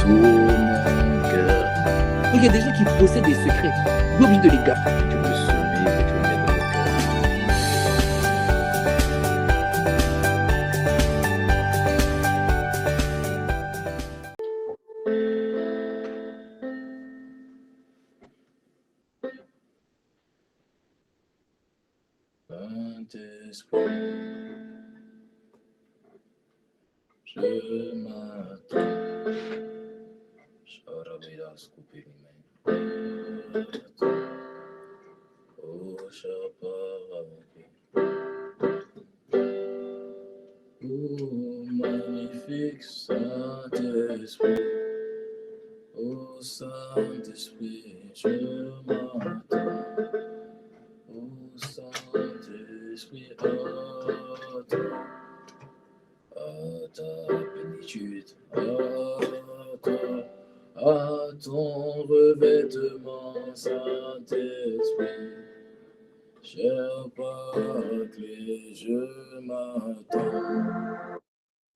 tout mon cœur. Il y a des gens qui possèdent des secrets. Vous obligé de les garder. Tu peux semer et te mettre dans le cœur. Saint-Esprit, je m'attends. Sharabidas Kupirime. Oh, Shaparaki. Oh, magnifique Saint-Esprit. Oh, Saint-Esprit, je m'attends. Oh, Saint-Esprit, à toi, à ta plénitude, à toi, à ton revêtement, Saint-Esprit. Cher Paraclet, je m'attends.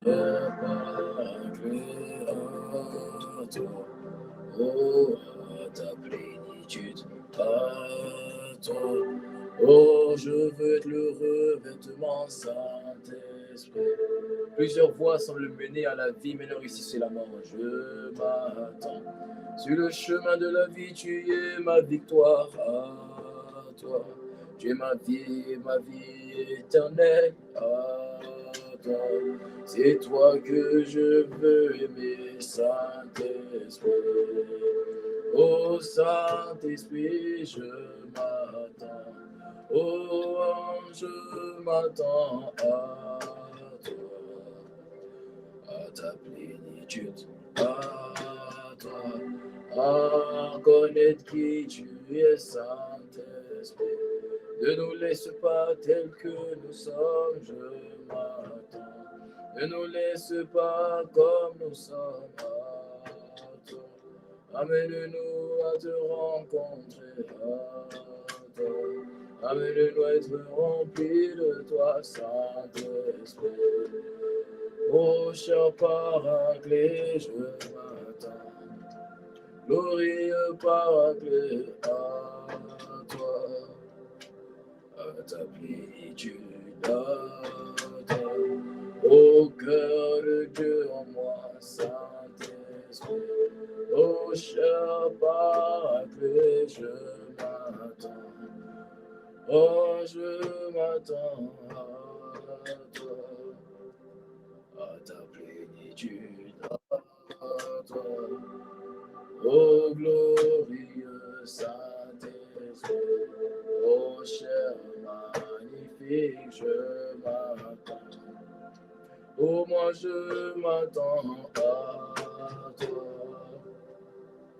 Cher Paraclet, à toi, oh, à ta plénitude, à toi. Oh, je veux être le revêtement, Saint-Esprit. Plusieurs voies semblent mener à la vie, mais leur issue c'est la mort. Je m'attends. Sur le chemin de la vie, tu es ma victoire. À toi, tu es ma vie éternelle. À toi, c'est toi que je veux aimer, Saint-Esprit. Oh Saint-Esprit, je m'attends. Oh, je m'attends à toi, à ta plénitude, à toi, à connaître qui tu es, Saint-Esprit. Ne nous laisse pas tels que nous sommes, je m'attends. Ne nous laisse pas comme nous sommes, à toi. Amène-nous à te rencontrer, à toi. Amène-nous à être remplis de toi, Saint-Esprit. Oh, cher Paraclet, je m'attends. Glorieux Paraclet, à toi, à ta plénitude, à toi. Au cœur de Dieu en moi, Saint-Esprit. Oh, cher Paraclet, je m'attends. Oh, je m'attends à toi, à ta plénitude, à toi. Oh, glorieux Saint-Esprit, oh, cher magnifique, je m'attends. Oh, moi je m'attends à toi,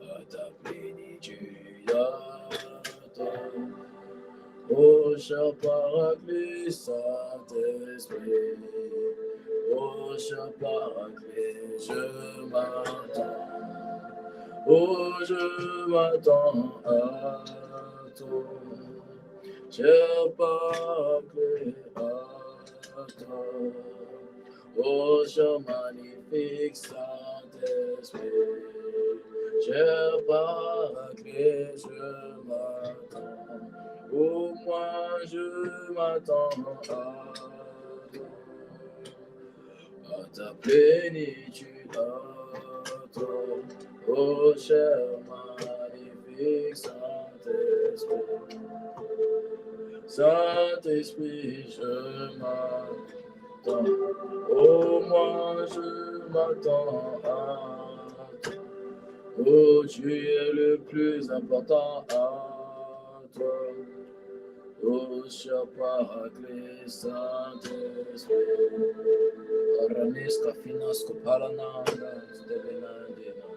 à ta plénitude, à toi. Oh, cher Paraclet, Saint-Esprit, oh, cher Paraclet, je m'attends. Oh, je m'attends à toi, cher Paraclet, à toi. Oh, cher magnifique Saint-Esprit, cher Paraclet, je m'attends. Oh, moi je m'attends à toi, à ta plénitude, à toi. Oh, cher magnifique Saint-Esprit, Saint-Esprit, je m'attends. Oh, moi je m'attends à toi. Oh, tu es le plus important à toi. Oh, cher Paraclet, Saint-Esprit. Aranis kafinas kopalananda, stevenandina.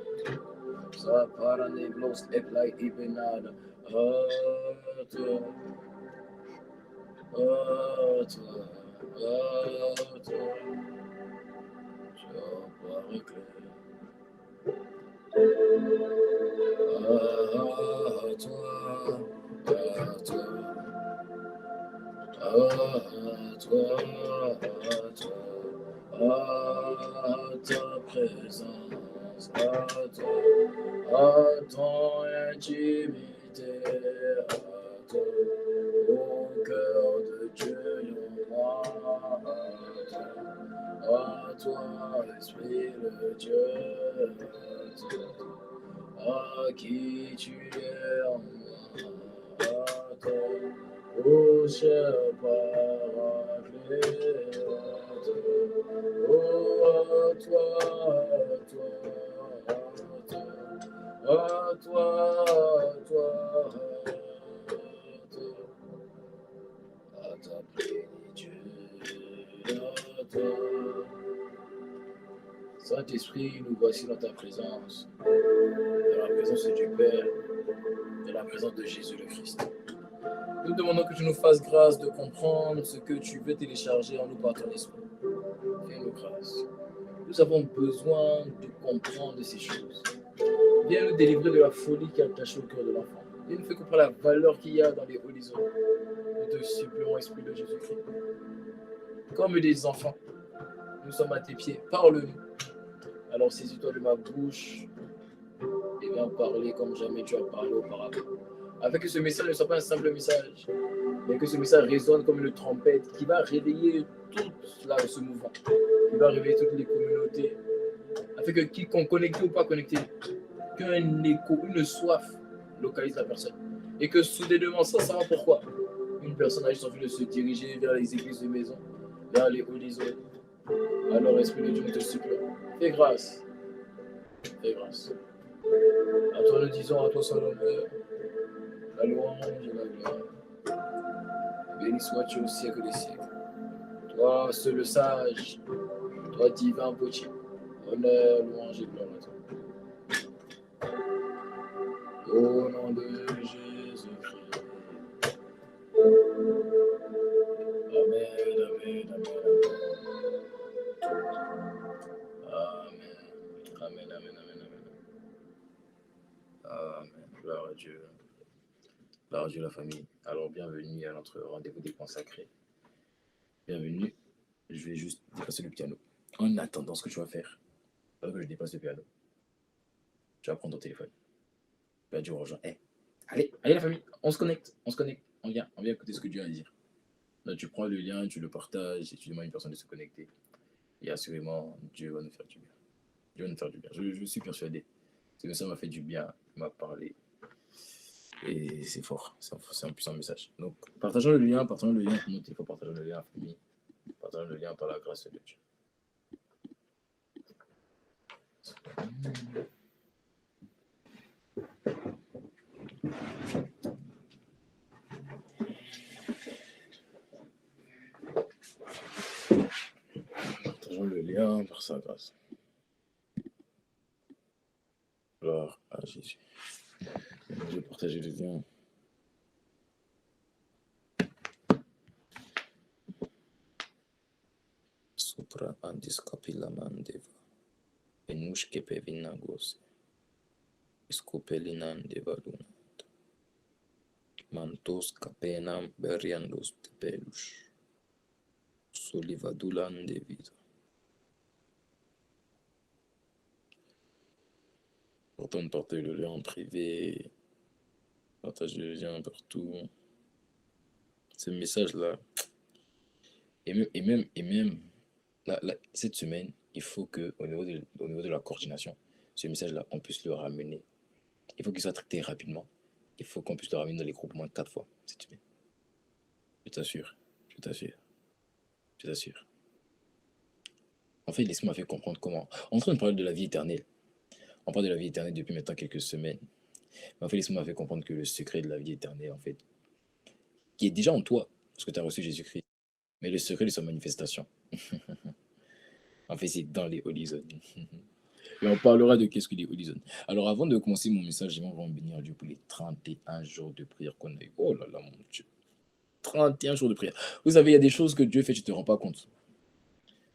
Sa paraneglos eplai ibenada. À toi, à toi, à toi, cher Paraclet. À toi, à toi. À toi, à toi, à ta présence, à toi, à ton intimité, à toi, au cœur de Dieu en moi, à toi, Esprit de Dieu, à qui tu es en moi, à toi, ô cher Paraclet, à toi, oh, à toi, à toi, à toi, à toi, à ta plénitude, à toi. Saint-Esprit, nous voici dans ta présence, dans la présence du Père, dans la présence de Jésus le Christ. Nous demandons que tu nous fasses grâce de comprendre ce que tu veux télécharger en nous par ton esprit. Fais-nous grâce. Nous avons besoin de comprendre ces choses. Viens nous délivrer de la folie qui attache au cœur de l'enfant. Viens nous faire comprendre la valeur qu'il y a dans les horizons. Nous te supplions, Esprit de Jésus-Christ. Comme des enfants, nous sommes à tes pieds. Parle-nous. Alors saisis-toi de ma bouche et viens parler comme jamais tu as parlé auparavant. Afin que ce message ne soit pas un simple message, mais que ce message résonne comme une trompette qui va réveiller tout ce mouvement, qui va réveiller toutes les communautés, afin que quiconque connecté ou pas connecté, qu'un écho, une soif localise la personne. Et que soudainement, sans savoir pourquoi, une personne a juste envie de se diriger vers les églises de maison, vers les horizons. Alors, Esprit de Dieu, nous te supplions, fais grâce. Fais grâce. À toi nous disons, à toi soit l'honneur, la louange et la gloire. Béni sois-tu au siècle des siècles. Toi, seul sage, toi, divin potier, honneur, louange et gloire à toi. Au nom de Jésus-Christ. Amen, amen, amen, amen. Amen, amen, amen, amen. Amen. Gloire à Dieu. Gloire à Dieu, la famille. Alors, bienvenue à notre rendez-vous des consacrés. Bienvenue. Je vais juste dépasser le piano. En attendant, ce que tu vas faire, alors que je dépasse le piano, tu vas prendre ton téléphone. Tu vas dire aux gens, hey, allez la famille, on se connecte, on vient écouter ce que Dieu a à dire. Là, tu prends le lien, tu le partages et tu demandes à une personne de se connecter. Et assurément, Dieu va nous faire du bien. Dieu va nous faire du bien. Je suis persuadé. C'est que ça m'a fait du bien, il m'a parlé. Et c'est fort, c'est un puissant message. Donc, partageons le lien pour notre téléphone, partageons le lien à la famille, partageons le lien par la grâce de Dieu. Partageons le lien par sa grâce. Gloire à Jésus. Je vais partager le lien. Supra andis capilla mandeva. Enushke pevinagos. Scopelinan deva lunat. Mantos capenam beriandos tepelus. Solivadulan de vida. Pourtant, partager le lien en privé, partager le lien partout. Ce message-là, et même là, cette semaine, il faut qu'au niveau de la coordination, ce message-là, on puisse le ramener. Il faut qu'il soit traité rapidement. Il faut qu'on puisse le ramener dans les groupes moins de 4 fois cette semaine. Je t'assure. En fait, laisse-moi faire comprendre comment. On est en train de parler de la vie éternelle. On parle de la vie éternelle depuis maintenant quelques semaines. Mais en fait, laisse-moi faire comprendre que le secret de la vie éternelle, en fait, qui est déjà en toi, parce que tu as reçu Jésus-Christ, mais le secret de sa manifestation, en fait, c'est dans les horizons. Et on parlera de qu'est-ce que les horizons. Alors, avant de commencer mon message, j'aimerais vraiment bénir Dieu pour les 31 jours de prière qu'on a eu. Oh là là, mon Dieu. 31 jours de prière. Vous savez, il y a des choses que Dieu fait, tu ne te rends pas compte.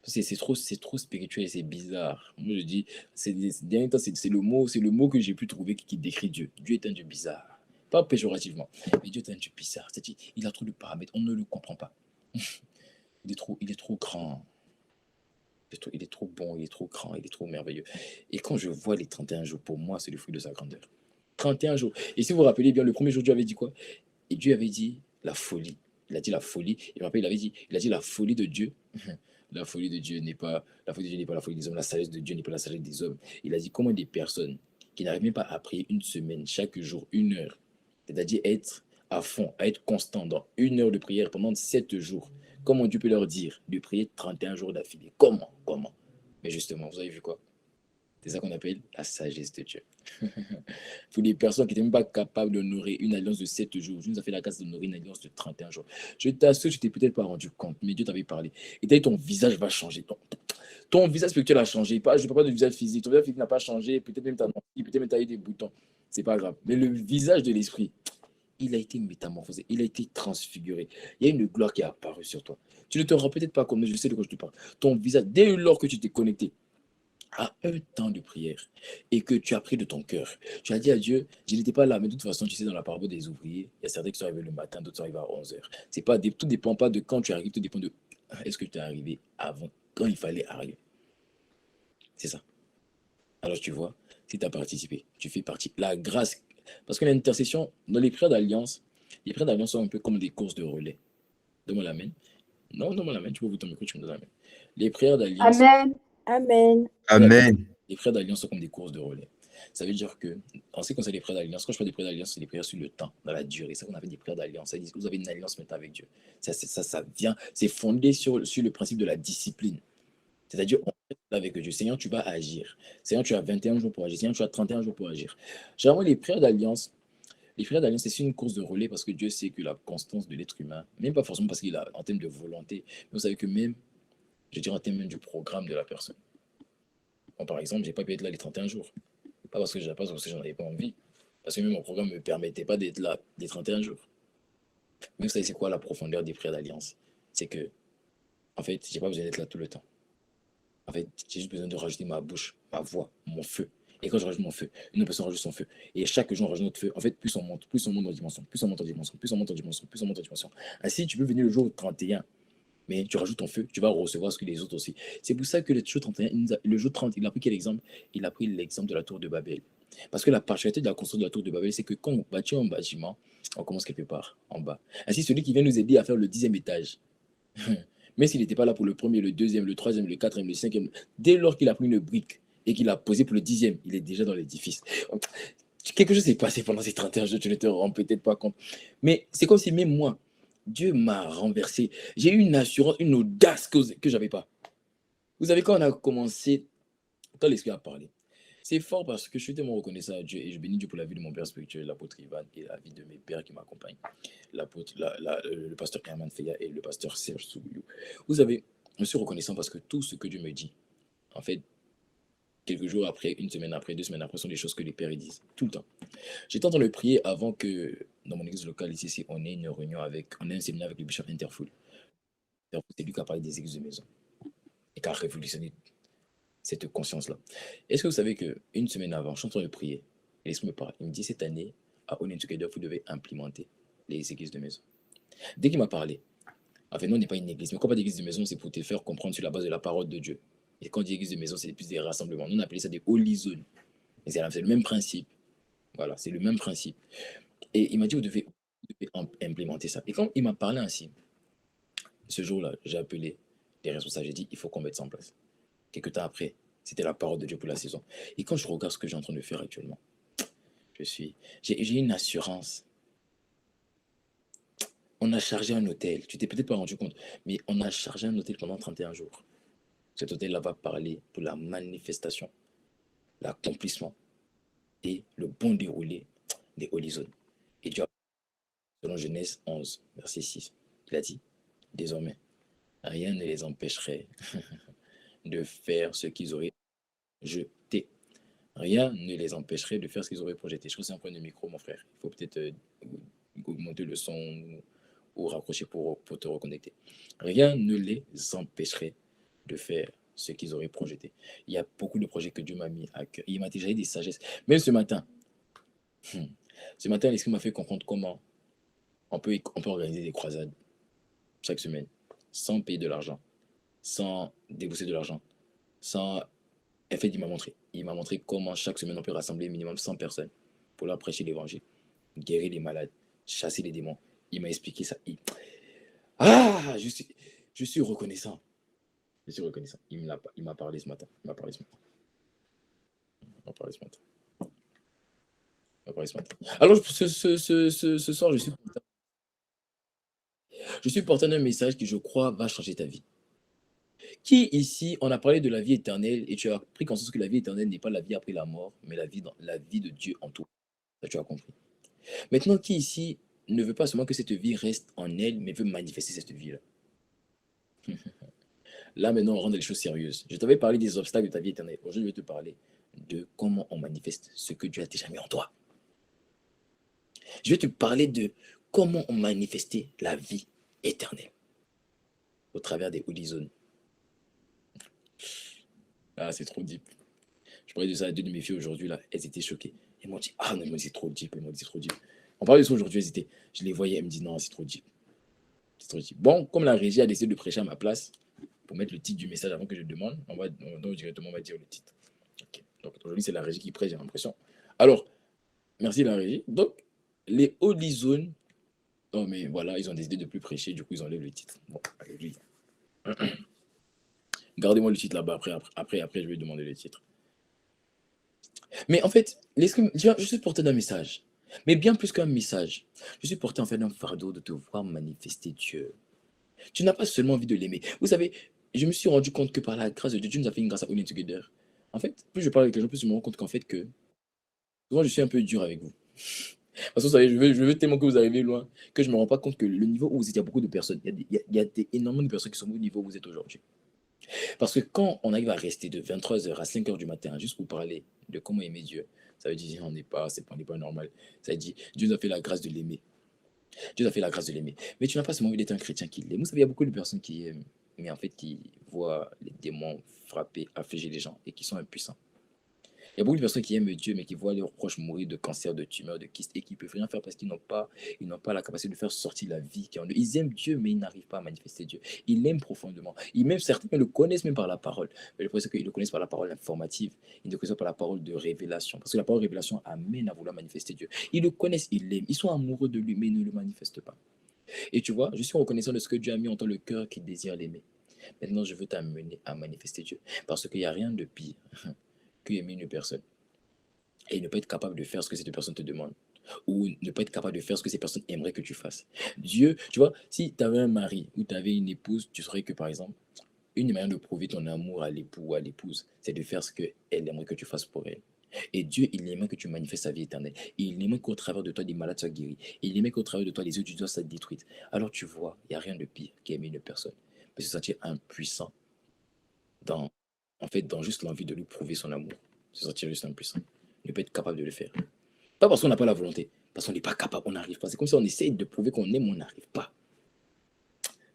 C'est trop spirituel, c'est bizarre. Moi, je dis, c'est le mot que j'ai pu trouver qui décrit Dieu. Dieu est un Dieu bizarre. Pas péjorativement, mais Dieu est un Dieu bizarre. C'est-à-dire, il a trop de paramètres, on ne le comprend pas. Il est trop grand. Il est trop bon, il est trop grand, il est trop merveilleux. Et quand je vois les 31 jours, pour moi, c'est le fruit de sa grandeur. 31 jours. Et si vous vous rappelez bien, le premier jour, Dieu avait dit quoi? Et Dieu avait dit la folie. Il a dit la folie. Et après, il a dit la folie de Dieu. La folie de Dieu n'est pas la folie de Dieu n'est pas la folie des hommes. La sagesse de Dieu n'est pas la sagesse des hommes. Il a dit comment des personnes qui n'arrivent même pas à prier une semaine, chaque jour, 1 heure, c'est-à-dire être à fond, à être constant dans 1 heure de prière pendant 7 jours. Comment Dieu peut leur dire de prier 31 jours d'affilée? Comment? Mais justement, vous avez vu quoi? C'est ça qu'on appelle la sagesse de Dieu. Pour les personnes qui n'étaient même pas capables d'honorer une alliance de 7 jours, Dieu nous a fait la grâce d'honorer une alliance de 31 jours. Je t'assure, tu t'es peut-être pas rendu compte, mais Dieu t'avait parlé. Et t'as dit, ton visage va changer. Ton visage spirituel a changé. Pas, je ne parle pas de visage physique. Ton visage physique n'a pas changé. Peut-être même ta peut-être même tu as eu des boutons. C'est pas grave. Mais le visage de l'esprit, il a été métamorphosé. Il a été transfiguré. Il y a une gloire qui est apparue sur toi. Tu ne te rends peut-être pas compte, mais je sais de quoi je te parle. Ton visage, dès lors que tu t'es connecté à un temps de prière et que tu as pris de ton cœur, tu as dit à Dieu, je n'étais pas là, mais de toute façon, tu sais, dans la parabole des ouvriers, il y a certains qui sont arrivés le matin, d'autres sont arrivés à 11 heures. C'est pas, tout ne dépend pas de quand tu arrives, tout dépend de est-ce que tu es arrivé avant, quand il fallait arriver. C'est ça. Alors tu vois, si tu as participé, tu fais partie. La grâce, parce que l'intercession, dans les prières d'alliance, sont un peu comme des courses de relais. Donne-moi la main. Non, donne-moi la main, tu peux ouvrir ton micro, tu me donnes la main. Les prières d'alliance, Amen. Amen. Amen. les prières d'alliance sont comme des courses de relais. Ça veut dire que, en ce qui concerne les prières d'alliance, quand je parle des prières d'alliance, c'est des prières sur le temps, dans la durée. C'est ça qu'on appelle des prières d'alliance. Ça dit que vous avez une alliance maintenant avec Dieu. Ça vient, c'est fondé sur le principe de la discipline. C'est-à-dire, on est avec Dieu. Seigneur, tu vas agir. Seigneur, tu as 21 jours pour agir. Seigneur, tu as 31 jours pour agir. Généralement, les prières d'alliance, c'est une course de relais parce que Dieu sait que la constance de l'être humain, même pas forcément parce qu'il a en termes de volonté, mais vous savez que même, je dirais en termes même du programme de la personne. Bon, par exemple, je n'ai pas pu être là les 31 jours. Pas parce que j'en avais pas envie. Parce que même mon programme ne me permettait pas d'être là les 31 jours. Mais vous savez, c'est quoi la profondeur des prières d'alliance? C'est que, en fait, je n'ai pas besoin d'être là tout le temps. En fait, j'ai juste besoin de rajouter ma bouche, ma voix, mon feu. Et quand je rajoute mon feu, une autre personne rajoute son feu. Et chaque jour, on rajoute notre feu. En fait, plus on monte en dimension, plus on monte en dimension, plus on monte en dimension, plus on monte en dimension. Ainsi, tu peux venir le jour 31, mais tu rajoutes ton feu, tu vas recevoir ce que les autres aussi. C'est pour ça que le jour 31, le jour 30, il a pris quel exemple? Il a pris l'exemple de la tour de Babel. Parce que la particularité de la construction de la tour de Babel, c'est que quand on bâtit un bâtiment, on commence quelque part, en bas. Ainsi, celui qui vient nous aider à faire le 10e étage, même s'il n'était pas là pour le premier, le deuxième, le troisième, le quatrième, le cinquième, dès lors qu'il a pris une brique et qu'il a posé pour le 10e, il est déjà dans l'édifice. Quelque chose s'est passé pendant ces 31 jours, tu ne te rends peut-être pas compte. Mais c'est comme si même moi, Dieu m'a renversé. J'ai eu une assurance, une audace que je n'avais pas. Vous savez, quand on a commencé, quand l'Esprit a parlé, c'est fort parce que je suis tellement reconnaissant à Dieu et je bénis Dieu pour la vie de mon père spirituel, l'apôtre Ivan, et la vie de mes pères qui m'accompagnent, le pasteur Herman Feya et le pasteur Serge Soubouillou. Vous savez, je suis reconnaissant parce que tout ce que Dieu me dit, en fait, quelques jours après, une semaine après, 2 semaines après, sont des choses que les pères disent, tout le temps. J'étais en train de prier avant que, dans mon église locale ici, on ait une réunion on ait un séminaire avec le bishop Interfool. C'est lui qui a parlé des églises de maison et qui a révolutionné cette conscience-là. Est-ce que vous savez qu'une semaine avant, je suis en train de prier, et l'Esprit me parle. Il me dit, cette année, à All In Together, vous devez implémenter les églises de maison. Dès qu'il m'a parlé, en fait, nous, on n'est pas une église. Mais quand on parle d'église de maison, c'est pour te faire comprendre sur la base de la parole de Dieu. Et quand on dit église de maison, c'est plus des rassemblements. Nous, on appelait ça des holy zones. Et c'est le même principe. Voilà, c'est le même principe. Et il m'a dit, vous devez implémenter ça. Et quand il m'a parlé ainsi, ce jour-là, j'ai appelé les responsables, j'ai dit, il faut qu'on mette ça en place. Quelques temps après, c'était la parole de Dieu pour la saison. Et quand je regarde ce que j'ai en train de faire actuellement, j'ai une assurance. On a chargé un hôtel, tu t'es peut-être pas rendu compte, mais on a chargé un hôtel pendant 31 jours. Cet hôtel-là va parler pour la manifestation, l'accomplissement et le bon déroulé des Holy Zones. Et Dieu, selon Genèse 11, verset 6, il a dit, désormais, rien ne les empêcherait de faire ce qu'ils auraient jeté. Rien ne les empêcherait de faire ce qu'ils auraient projeté. Je crois que c'est un problème de micro, mon frère. Il faut peut-être augmenter le son ou raccrocher pour te reconnecter. Rien ne les empêcherait de faire ce qu'ils auraient projeté. Il y a beaucoup de projets que Dieu m'a mis à cœur. Il m'a déjà dit des sagesses. Même ce matin, l'Esprit m'a fait comprendre comment on peut organiser des croisades chaque semaine sans payer de l'argent, sans débourser de l'argent, sans... En fait, il m'a montré. Il m'a montré comment chaque semaine on peut rassembler minimum 100 personnes pour leur prêcher l'évangile, guérir les malades, chasser les démons. Il m'a expliqué ça. Ah, je suis reconnaissant. Je suis reconnaissant. Il m'a parlé ce matin. Il m'a parlé ce matin. Il m'a parlé ce matin. Il m'a parlé ce matin. Alors, ce soir, je suis porteur d'un message qui, je crois, va changer ta vie. Qui ici, on a parlé de la vie éternelle et tu as pris conscience que la vie éternelle n'est pas la vie après la mort, mais la vie de Dieu en toi. Ça, tu as compris. Maintenant, qui ici ne veut pas seulement que cette vie reste en elle, mais veut manifester cette vie-là? Là, maintenant, on rentre dans les choses sérieuses. Je t'avais parlé des obstacles de ta vie éternelle. Aujourd'hui, je vais te parler de comment on manifeste ce que Dieu a déjà mis en toi. Je vais te parler de comment on manifestait la vie éternelle au travers des holy zones. Ah, c'est trop deep. Je parlais de ça à deux de mes filles aujourd'hui, là. Elles étaient choquées. Elles m'ont dit, ah non, c'est trop deep. Elles m'ont dit, c'est trop deep. On parlait de ça aujourd'hui, elles étaient. Je les voyais, elles me disent, non, c'est trop deep. C'est trop deep. Bon, comme la régie a décidé de prêcher à ma place, pour mettre le titre du message avant que je demande, donc directement, on va dire le titre. Okay. Donc aujourd'hui, c'est la régie qui prêche, j'ai l'impression. Alors, merci la régie. Donc, les holy zones, oh mais voilà, ils ont décidé de ne plus prêcher, du coup, ils enlèvent le titre. Bon, alléluia. Gardez-moi le titre là-bas, après, je vais demander le titre. Mais en fait, je suis porté d'un message. Mais bien plus qu'un message, je suis porté en fait d'un fardeau de te voir manifester Dieu. Tu n'as pas seulement envie de l'aimer. Vous savez, je me suis rendu compte que par la grâce de Dieu, Dieu nous a fait une grâce à All In Together. En fait, plus je parle avec les gens, plus je me rends compte qu'en fait que souvent je suis un peu dur avec vous. Parce que vous savez, je veux tellement que vous arrivez loin que je ne me rends pas compte que le niveau où vous êtes, il y a beaucoup de personnes. Il y a énormément de personnes qui sont au niveau où vous êtes aujourd'hui. Parce que quand on arrive à rester de 23h à 5h du matin juste pour parler de comment aimer Dieu, ça veut dire on n'est pas normal. Ça veut dire Dieu nous a fait la grâce de l'aimer. Dieu nous a fait la grâce de l'aimer. Mais tu n'as pas seulement envie d'être un chrétien qui l'aime. Vous savez, il y a beaucoup de personnes qui aiment, mais en fait qui voient les démons frapper, affliger les gens et qui sont impuissants. Il y a beaucoup de personnes qui aiment Dieu, mais qui voient leurs proches mourir de cancer, de tumeur, de kyste, et qui ne peuvent rien faire parce qu'ils n'ont pas la capacité de faire sortir la vie qui est en eux. Ils aiment Dieu, mais ils n'arrivent pas à manifester Dieu. Ils l'aiment profondément. Certains le connaissent même par la parole. Mais le problème, c'est qu'ils le connaissent par la parole informative. Ils ne le connaissent pas par la parole de révélation. Parce que la parole de révélation amène à vouloir manifester Dieu. Ils le connaissent, ils l'aiment. Ils sont amoureux de lui, mais ils ne le manifestent pas. Et tu vois, je suis reconnaissant de ce que Dieu a mis en toi, le cœur qui désire l'aimer. Maintenant, je veux t'amener à manifester Dieu. Parce qu'il n'y a rien de pire que aimer une personne et ne pas être capable de faire ce que cette personne te demande, ou ne pas être capable de faire ce que ces personnes aimeraient que tu fasses. Dieu, tu vois, si tu avais un mari ou tu avais une épouse, tu saurais que, par exemple, une manière de prouver ton amour à l'époux ou à l'épouse, c'est de faire ce qu'elle aimerait que tu fasses pour elle. Et Dieu, il aimerait que tu manifestes sa vie éternelle. Il aimerait qu'au travers de toi, des malades soient guéris. Il aimerait qu'au travers de toi, les yeux du doigt soient détruits. Alors tu vois, il n'y a rien de pire qu'aimer une personne. Mais se sentir impuissant dans, dans juste l'envie de lui prouver son amour. Se sentir juste impuissant. Ne pas être capable de le faire. Pas parce qu'on n'a pas la volonté, parce qu'on n'est pas capable, on n'arrive pas. C'est comme si on essaye de prouver qu'on aime, on n'arrive pas.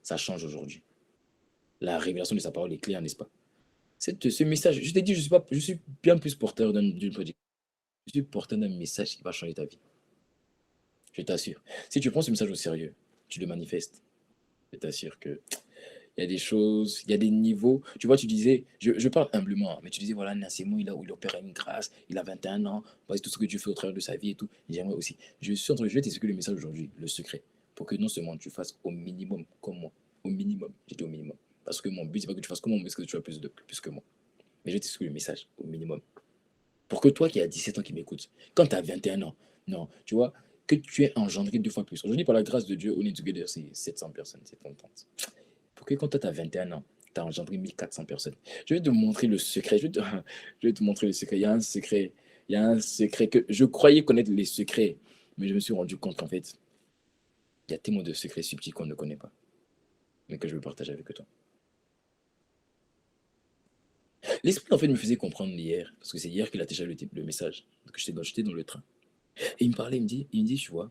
Ça change aujourd'hui. La révélation de sa parole est claire, n'est-ce pas? Ce message, je t'ai dit, je suis bien plus porteur d'une prédication. Je suis porteur d'un message qui va changer ta vie. Je t'assure. Si tu prends ce message au sérieux, tu le manifestes. Je t'assure que il y a des choses, il y a des niveaux. Tu vois, tu disais, je parle humblement, mais tu disais, voilà, Nassimo, il opère une grâce, il a 21 ans, voici tout ce que Dieu fait au travers de sa vie et tout. J'aimerais aussi. Je vais t'expliquer le message aujourd'hui, le secret, pour que non seulement tu fasses au minimum comme moi, au minimum, j'ai dit au minimum, parce que mon but, c'est pas que tu fasses comme moi, mais que tu fasses plus que moi. Mais je vais t'expliquer le message au minimum. Pour que toi qui as 17 ans qui m'écoutes, quand tu as 21 ans, non, tu vois, que tu aies engendré 2 fois plus. Aujourd'hui, par la grâce de Dieu, on est together, c'est 700 personnes, c'est contente. Pour que quand toi, tu as 21 ans, tu as engendré 1400 personnes. Je vais te montrer le secret. Je vais te montrer le secret. Il y a un secret. Il y a un secret que je croyais connaître les secrets, mais je me suis rendu compte qu'en fait, il y a tellement de secrets subtils qu'on ne connaît pas, mais que je veux partager avec toi. L'esprit, en fait, me faisait comprendre hier, parce que c'est hier qu'il a déjà le message. Donc, j'étais dans le train. Et il me parlait, il me dit, tu vois,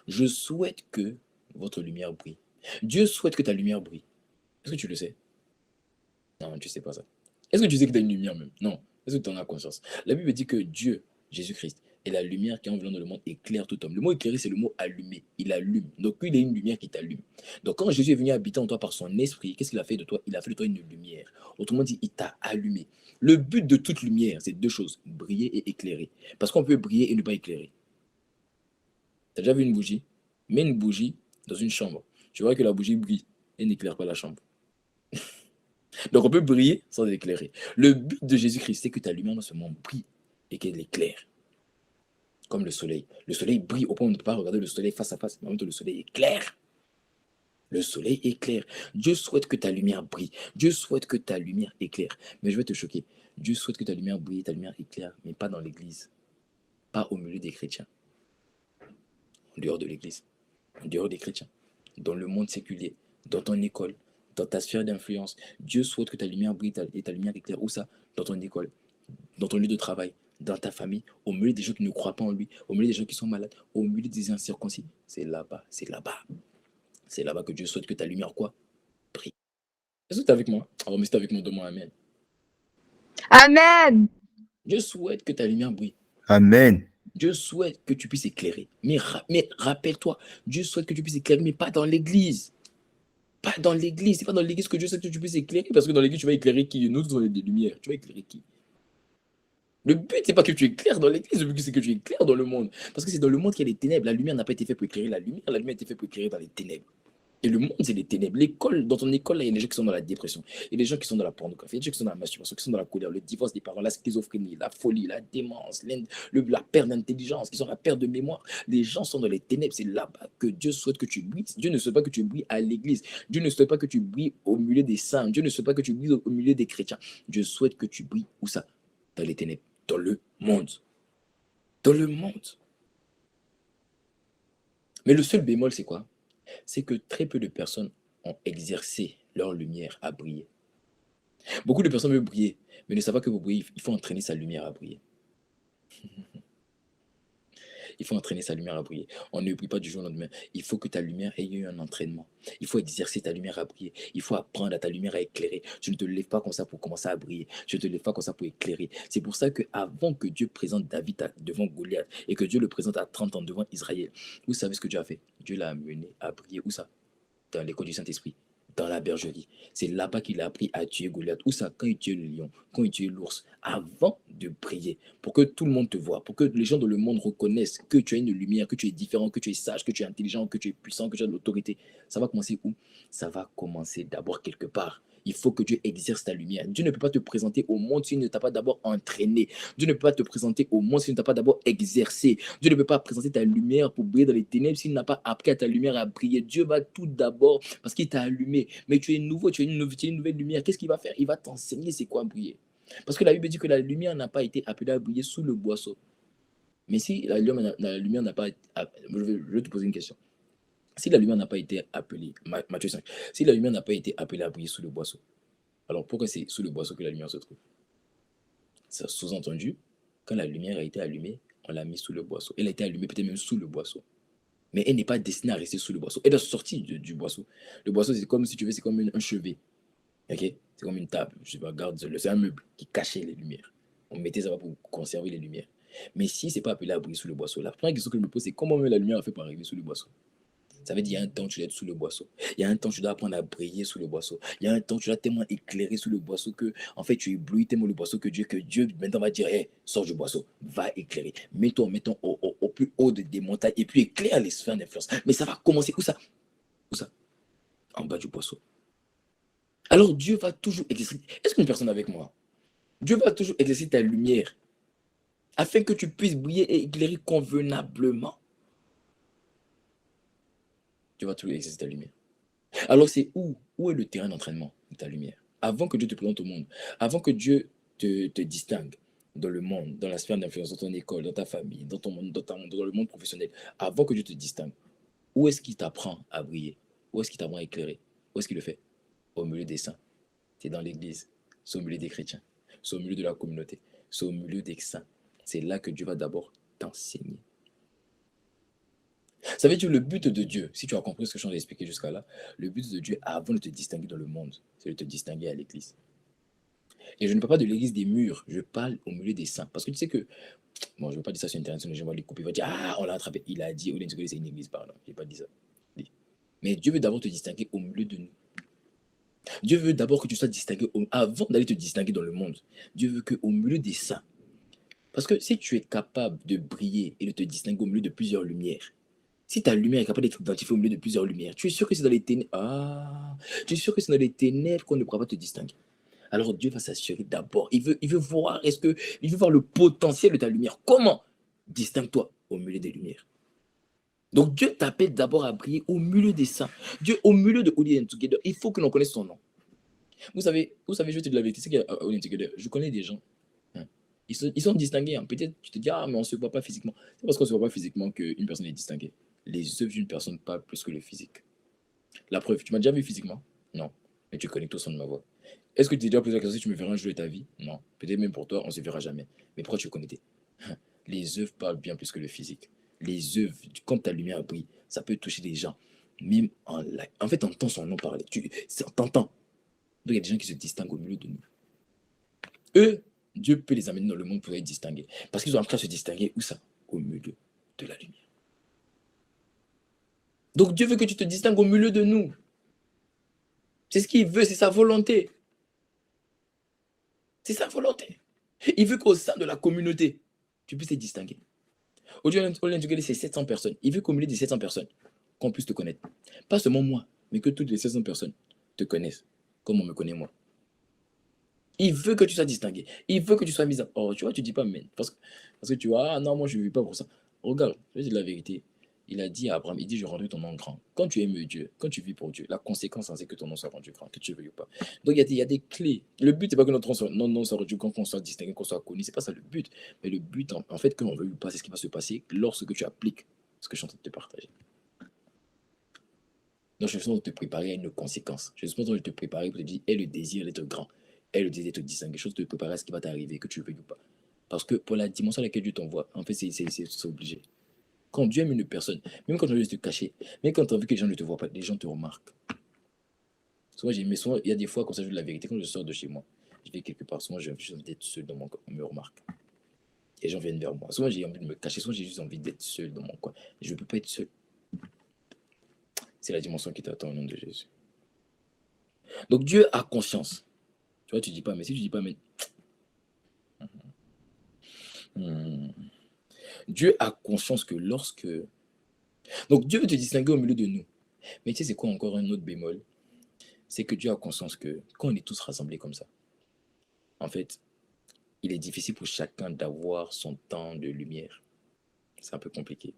je souhaite que votre lumière brille. Dieu souhaite que ta lumière brille. Est-ce que tu le sais? Non, tu ne sais pas ça. Est-ce que tu sais que tu as une lumière même? Non. Est-ce que tu en as conscience? La Bible dit que Dieu, Jésus-Christ, Et la lumière qui est en venant dans le monde éclaire tout homme. Le mot éclairer, c'est le mot allumer. Il allume. Donc, il est une lumière qui t'allume. Donc, quand Jésus est venu habiter en toi par son esprit, qu'est-ce qu'il a fait de toi? Il a fait de toi une lumière. Autrement dit, il t'a allumé. Le but de toute lumière, c'est deux choses, briller et éclairer. Parce qu'on peut briller et ne pas éclairer. Tu as déjà vu une bougie? Mets une bougie dans une chambre. Tu vois que la bougie brille et n'éclaire pas la chambre. Donc, on peut briller sans éclairer. Le but de Jésus-Christ, c'est que ta lumière dans ce monde brille et qu'elle éclaire. Comme le soleil. Le soleil brille au point où on ne peut pas regarder le soleil face à face. Mais en même temps, le soleil éclaire. Le soleil éclaire. Dieu souhaite que ta lumière brille. Dieu souhaite que ta lumière éclaire. Mais je vais te choquer. Dieu souhaite que ta lumière brille, ta lumière éclaire, mais pas dans l'église. Pas au milieu des chrétiens. En dehors de l'église. En dehors des chrétiens. Dans le monde séculier. Dans ton école. Dans ta sphère d'influence. Dieu souhaite que ta lumière brille et ta lumière éclaire. Où ça? Dans ton école. Dans ton lieu de travail. Dans ta famille, au milieu des gens qui ne croient pas en lui, au milieu des gens qui sont malades, au milieu des incirconcis. C'est là-bas, c'est là-bas. C'est là-bas que Dieu souhaite que ta lumière, quoi? Brille. Est-ce que tu es avec moi? Alors, mais si tu es avec moi, donne-moi amen. Amen. Dieu souhaite que ta lumière brille. Amen. Dieu souhaite que tu puisses éclairer. Mais rappelle-toi, Dieu souhaite que tu puisses éclairer, mais pas dans l'église. Pas dans l'église. C'est pas dans l'église que Dieu souhaite que tu puisses éclairer. Parce que dans l'église, tu vas éclairer qui? Nous, on est des lumières. Tu vas éclairer qui? Le but, c'est pas que tu éclaires dans l'église, le but, c'est que tu éclaires dans le monde. Parce que c'est dans le monde qu'il y a les ténèbres. La lumière n'a pas été faite pour éclairer la lumière a été faite pour éclairer dans les ténèbres. Et le monde, c'est les ténèbres. L'école, dans ton école, là, il y a des gens qui sont dans la dépression. Il y a des gens qui sont dans la pornographie. Il y a des gens qui sont dans la masturbation, qui sont dans la colère, le divorce des parents, la schizophrénie, la folie, la démence, la perte d'intelligence, qui sont la perte de mémoire. Les gens sont dans les ténèbres. C'est là-bas que Dieu souhaite que tu brilles. Dieu ne souhaite pas que tu brilles à l'église. Dieu ne souhaite pas que tu brilles au milieu des saints. Dieu ne souhaite pas que tu brilles au milieu des chrétiens. Dieu souhaite que tu brilles où ça? Dans les ténèbres. Dans le monde. Dans le monde. Mais le seul bémol, c'est quoi? C'est que très peu de personnes ont exercé leur lumière à briller. Beaucoup de personnes veulent briller, mais ne savent pas que pour briller, il faut entraîner sa lumière à briller. Il faut entraîner sa lumière à briller. On ne brille pas du jour au lendemain. Il faut que ta lumière ait eu un entraînement. Il faut exercer ta lumière à briller. Il faut apprendre à ta lumière à éclairer. Tu ne te lèves pas comme ça pour commencer à briller. Tu ne te lèves pas comme ça pour éclairer. C'est pour ça qu'avant que Dieu présente David devant Goliath et que Dieu le présente à 30 ans devant Israël, vous savez ce que Dieu a fait? Dieu l'a amené à briller. Où ça? Dans l'école du Saint-Esprit. Dans la bergerie. C'est là-bas qu'il a appris à tuer Goliath. Où ça? Quand il tuait le lion, quand il tuait l'ours, avant de prier, pour que tout le monde te voie, pour que les gens dans le monde reconnaissent que tu as une lumière, que tu es différent, que tu es sage, que tu es intelligent, que tu es puissant, que tu as de l'autorité. Ça va commencer où? Ça va commencer d'abord quelque part. Il faut que Dieu exerce ta lumière. Dieu ne peut pas te présenter au monde s'il ne t'a pas d'abord entraîné. Dieu ne peut pas te présenter au monde s'il ne t'a pas d'abord exercé. Dieu ne peut pas présenter ta lumière pour briller dans les ténèbres s'il n'a pas appris à ta lumière à briller. Dieu va tout d'abord parce qu'il t'a allumé. Mais tu es nouveau, tu as une nouvelle lumière. Qu'est-ce qu'il va faire? Il va t'enseigner c'est quoi briller. Parce que la Bible dit que la lumière n'a pas été appelée à briller sous le boisseau. Mais si la lumière n'a pas... Je vais te poser une question. Si la lumière n'a pas été appelée, Matthieu 5, si la lumière n'a pas été appelée à briller sous le boisseau, alors pourquoi c'est sous le boisseau que la lumière se trouve? Ça sous-entendu, quand la lumière a été allumée, on l'a mis sous le boisseau. Elle a été allumée peut-être même sous le boisseau. Mais elle n'est pas destinée à rester sous le boisseau. Elle est sortie du boisseau. Le boisseau, c'est comme, si tu veux, c'est comme un chevet. Ok? C'est comme une table. Je sais pas, regarde, c'est un meuble qui cachait les lumières. On mettait ça pour conserver les lumières. Mais si c'est pas appelé à briller sous le boisseau, la première question que je me pose, c'est comment la lumière a fait pour arriver sous le boisseau? Ça veut dire qu'il y a un temps où tu dois être sous le boisseau. Il y a un temps où tu dois apprendre à briller sous le boisseau. Il y a un temps où tu dois tellement éclairer sous le boisseau que, en fait, tu éblouis tellement le boisseau que Dieu maintenant va dire, hey, sors du boisseau, va éclairer. Mets-toi au plus haut des montagnes et puis éclaire les sphères d'influence. Mais ça va commencer où ça? Où ça? En bas du boisseau. Alors Dieu va toujours exercer. Est-ce qu'une personne est avec moi? Dieu va toujours exercer ta lumière afin que tu puisses briller et éclairer convenablement. Dieu va toujours exercer ta lumière. Alors c'est où est le terrain d'entraînement de ta lumière? Avant que Dieu te présente au monde, avant que Dieu te distingue dans le monde, dans la sphère d'influence, dans ton école, dans ta famille, dans le monde professionnel, avant que Dieu te distingue, où est-ce qu'il t'apprend à briller? Où est-ce qu'il t'apprend à éclairer? Où est-ce qu'il le fait? Au milieu des saints. C'est dans l'église, c'est au milieu des chrétiens, c'est au milieu de la communauté, c'est au milieu des saints. C'est là que Dieu va d'abord t'enseigner. Ça veut dire le but de Dieu, si tu as compris ce que je viens d'expliquer jusqu'à là, le but de Dieu, avant de te distinguer dans le monde, c'est de te distinguer à l'église. Et je ne parle pas de l'église des murs, je parle au milieu des saints. Parce que tu sais que, bon, je ne veux pas dire ça sur Internet, sinon les gens vont les couper, ils vont dire, ah, on l'a attrapé. Il a dit, c'est une église, pardon. Je n'ai pas dit ça. Mais Dieu veut d'abord te distinguer au milieu de nous. Dieu veut d'abord que tu sois distingué avant d'aller te distinguer dans le monde. Dieu veut qu'au milieu des saints. Parce que si tu es capable de briller et de te distinguer au milieu de plusieurs lumières, si ta lumière est capable d'être identifiée au milieu de plusieurs lumières, tu es sûr que c'est dans les ténèbres. Ah, tu es sûr que c'est dans les ténèbres qu'on ne pourra pas te distinguer. Alors Dieu va s'assurer d'abord. Il veut voir il veut voir le potentiel de ta lumière. Comment? Distingue-toi au milieu des lumières. Donc Dieu t'appelle d'abord à briller au milieu des saints. Dieu, au milieu de Holy and Together, il faut que l'on connaisse son nom. Vous savez, je vais te dire la vérité, c'est qu'à Holy and Together, je connais des gens. Hein, ils sont distingués. Hein. Peut-être tu te dis, ah, mais on ne se voit pas physiquement. C'est parce qu'on ne se voit pas physiquement qu'une personne est distinguée. Les œuvres d'une personne parlent plus que le physique. La preuve, tu m'as déjà vu physiquement? Non. Mais tu connais tout son de ma voix. Est-ce que tu t'es déjà posé la question si tu me verras un jour de ta vie? Non. Peut-être même pour toi, on ne se verra jamais. Mais pourquoi tu connais? Les œuvres parlent bien plus que le physique. Les œuvres, quand ta lumière brille, ça peut toucher des gens. Même en live. En fait, t'entends son nom parler. T'entends. Donc, il y a des gens qui se distinguent au milieu de nous. Eux, Dieu peut les amener dans le monde pour être distingués. Parce qu'ils ont appris à se distinguer. Où ça? Au milieu de la lumière. Donc, Dieu veut que tu te distingues au milieu de nous. C'est ce qu'il veut, c'est sa volonté. C'est sa volonté. Il veut qu'au sein de la communauté, tu puisses te distinguer. Aujourd'hui, c'est 700 personnes. Il veut qu'au milieu des 700 personnes, qu'on puisse te connaître. Pas seulement moi, mais que toutes les 700 personnes te connaissent, comme on me connaît moi. Il veut que tu sois distingué. Il veut que tu sois mis à... Oh, tu vois, tu dis pas mais. Parce que tu vois, ah non, moi je ne vis pas pour ça. Regarde, je vais dire la vérité. Il a dit à Abraham, il dit, je rendrai ton nom grand. Quand tu aimes Dieu, quand tu vis pour Dieu, la conséquence, c'est que ton nom soit rendu grand, que tu veuilles ou pas. Donc il y a des clés. Le but, c'est pas que notre nom soit rendu grand, qu'on soit distingué, qu'on soit connu. C'est pas ça le but. Mais le but, en fait, que l'on veuille ou pas, c'est ce qui va se passer lorsque tu appliques ce que je suis en train de te partager. Donc je suis en train de te préparer à une conséquence. Je suis en train de te préparer pour te dire, aie le désir d'être grand, aie le désir d'être distingué, quelque chose de te préparer à ce qui va t'arriver, que tu veuilles ou pas. Parce que pour la dimension à laquelle Dieu t'envoie, en fait, c'est obligé. Quand Dieu aime une personne, même quand tu veux te cacher, même quand tu as vu que les gens ne te voient pas, les gens te remarquent. Souvent, il y a des fois, quand ça, je dis la vérité, quand je sors de chez moi, je vais quelque part, souvent, j'ai envie d'être seul dans mon coin, on me remarque. Les gens viennent vers moi. Souvent, j'ai envie de me cacher, souvent, j'ai juste envie d'être seul dans mon coin. Je ne peux pas être seul. C'est la dimension qui t'attend au nom de Jésus. Donc, Dieu a conscience. Tu vois, tu dis pas, mais si tu dis pas, mais... Dieu a conscience que lorsque... Donc, Dieu veut te distinguer au milieu de nous. Mais tu sais, c'est quoi encore un autre bémol? C'est que Dieu a conscience que quand on est tous rassemblés comme ça, en fait, il est difficile pour chacun d'avoir son temps de lumière. C'est un peu compliqué.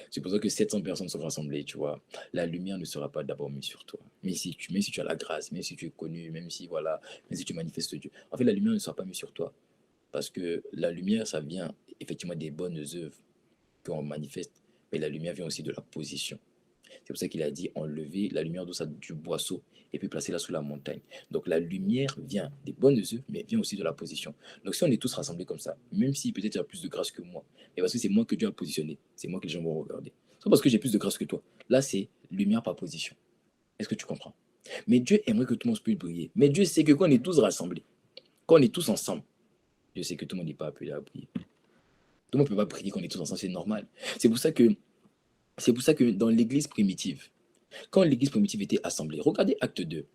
C'est pour ça que 700 personnes sont rassemblées, tu vois. La lumière ne sera pas d'abord mise sur toi. Même si tu as la grâce, même si tu es connu, même si, voilà, même si tu manifestes Dieu. En fait, la lumière ne sera pas mise sur toi. Parce que la lumière, ça vient effectivement des bonnes œuvres qu'on manifeste. Mais la lumière vient aussi de la position. C'est pour ça qu'il a dit enlever la lumière du boisseau et puis placer-la sous la montagne. Donc la lumière vient des bonnes œuvres, mais vient aussi de la position. Donc si on est tous rassemblés comme ça, même si peut-être tu as plus de grâce que moi, mais parce que c'est moi que Dieu a positionné, c'est moi que les gens vont regarder. C'est parce que j'ai plus de grâce que toi. Là, c'est lumière par position. Est-ce que tu comprends? Mais Dieu aimerait que tout le monde puisse briller. Mais Dieu sait que quand on est tous rassemblés, quand on est tous ensemble, Dieu sait que tout le monde n'est pas appelé à briller. Tout le monde ne peut pas briller quand on est tous ensemble, c'est normal. C'est pour ça que dans l'église primitive, quand l'église primitive était assemblée, regardez Acte 2.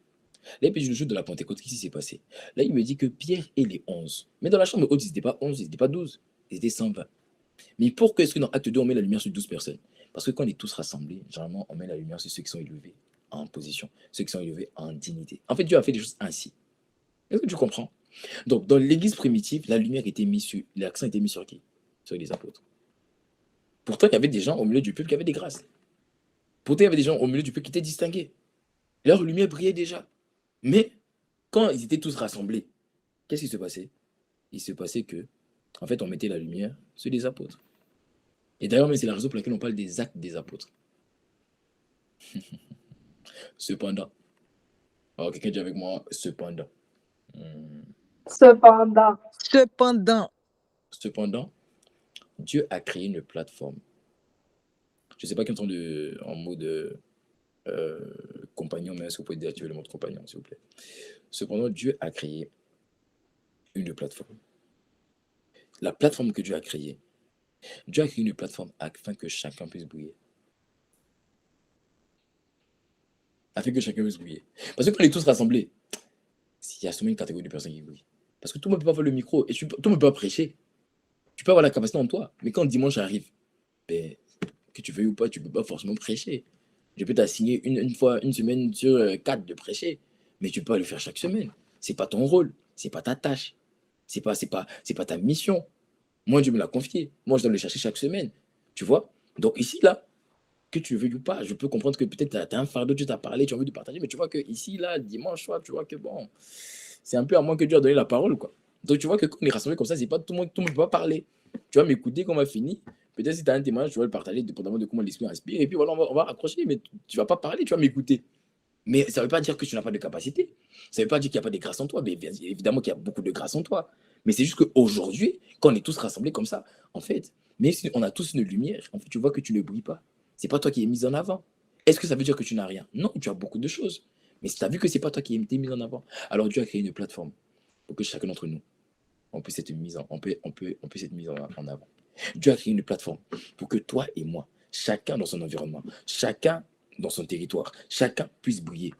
Là, puis le jour de la Pentecôte, qu'est-ce qui s'est passé? Là, il me dit que Pierre et les 11. Mais dans la chambre haute, ils n'étaient pas 11, ils n'étaient pas 12, ils étaient 120. Mais pourquoi est-ce que dans Acte 2, on met la lumière sur 12 personnes? Parce que quand on est tous rassemblés, généralement, on met la lumière sur ceux qui sont élevés en position, ceux qui sont élevés en dignité. En fait, Dieu a fait des choses ainsi. Est-ce que tu comprends? Donc, dans l'église primitive, la lumière était mise sur... L'accent était mis sur qui? Sur les apôtres. Pourtant, il y avait des gens au milieu du peuple qui avaient des grâces. Pourtant, il y avait des gens au milieu du peuple qui étaient distingués. Leur lumière brillait déjà. Mais quand ils étaient tous rassemblés, qu'est-ce qui se passait? Il se passait que, en fait, on mettait la lumière sur les apôtres. Et d'ailleurs, même c'est la raison pour laquelle on parle des actes des apôtres. Cependant, alors quelqu'un dit avec moi, cependant. Cependant, Dieu a créé une plateforme. Je ne sais pas qui est en mode compagnon, mais est-ce que vous pouvez désactiver le mode compagnon, s'il vous plaît? Cependant, Dieu a créé une plateforme. La plateforme que Dieu a créée, Dieu a créé une plateforme afin que chacun puisse briller. Afin que chacun puisse briller. Parce que quand on est tous rassemblés, il y a seulement une catégorie de personnes qui brillent. Parce que tout le monde ne peut pas avoir le micro et tout le monde ne peut pas prêcher. Tu peux avoir la capacité en toi. Mais quand dimanche arrive, ben, que tu veuilles ou pas, tu ne peux pas forcément prêcher. Je peux t'assigner une fois, une semaine sur 4 de prêcher. Mais tu peux pas le faire chaque semaine. C'est pas ton rôle. C'est pas ta tâche. C'est pas ta mission. Moi, Dieu me l'a confié. Moi, je dois le chercher chaque semaine. Tu vois? Donc ici, là, que tu veuilles ou pas, je peux comprendre que peut-être tu as un fardeau, tu t'as parlé, tu as envie de partager, mais tu vois que ici, là, dimanche soir, tu vois que bon, c'est un peu à moi que Dieu a donné la parole, quoi. Donc tu vois que quand on est rassemblés comme ça, c'est pas tout le monde ne peut pas parler. Tu vas m'écouter quand on va finir. Peut-être si tu as un témoignage, tu vas le partager dépendamment de comment l'esprit inspire. Et puis voilà, on va raccrocher, mais tu vas pas parler, tu vas m'écouter. Mais ça ne veut pas dire que tu n'as pas de capacité. Ça ne veut pas dire qu'il n'y a pas de grâce en toi. Mais évidemment qu'il y a beaucoup de grâce en toi. Mais c'est juste qu'aujourd'hui, quand on est tous rassemblés comme ça, en fait, même si on a tous une lumière, en fait, tu vois que tu ne brilles pas. Ce n'est pas toi qui es mis en avant. Est-ce que ça veut dire que tu n'as rien? Non, tu as beaucoup de choses. Mais si tu as vu que ce n'est pas toi qui es mis en avant, alors Dieu a créé une plateforme pour que chacun d'entre nous, on puisse être mis en avant. Dieu a créé une plateforme pour que toi et moi, chacun dans son environnement, chacun dans son territoire, chacun puisse briller.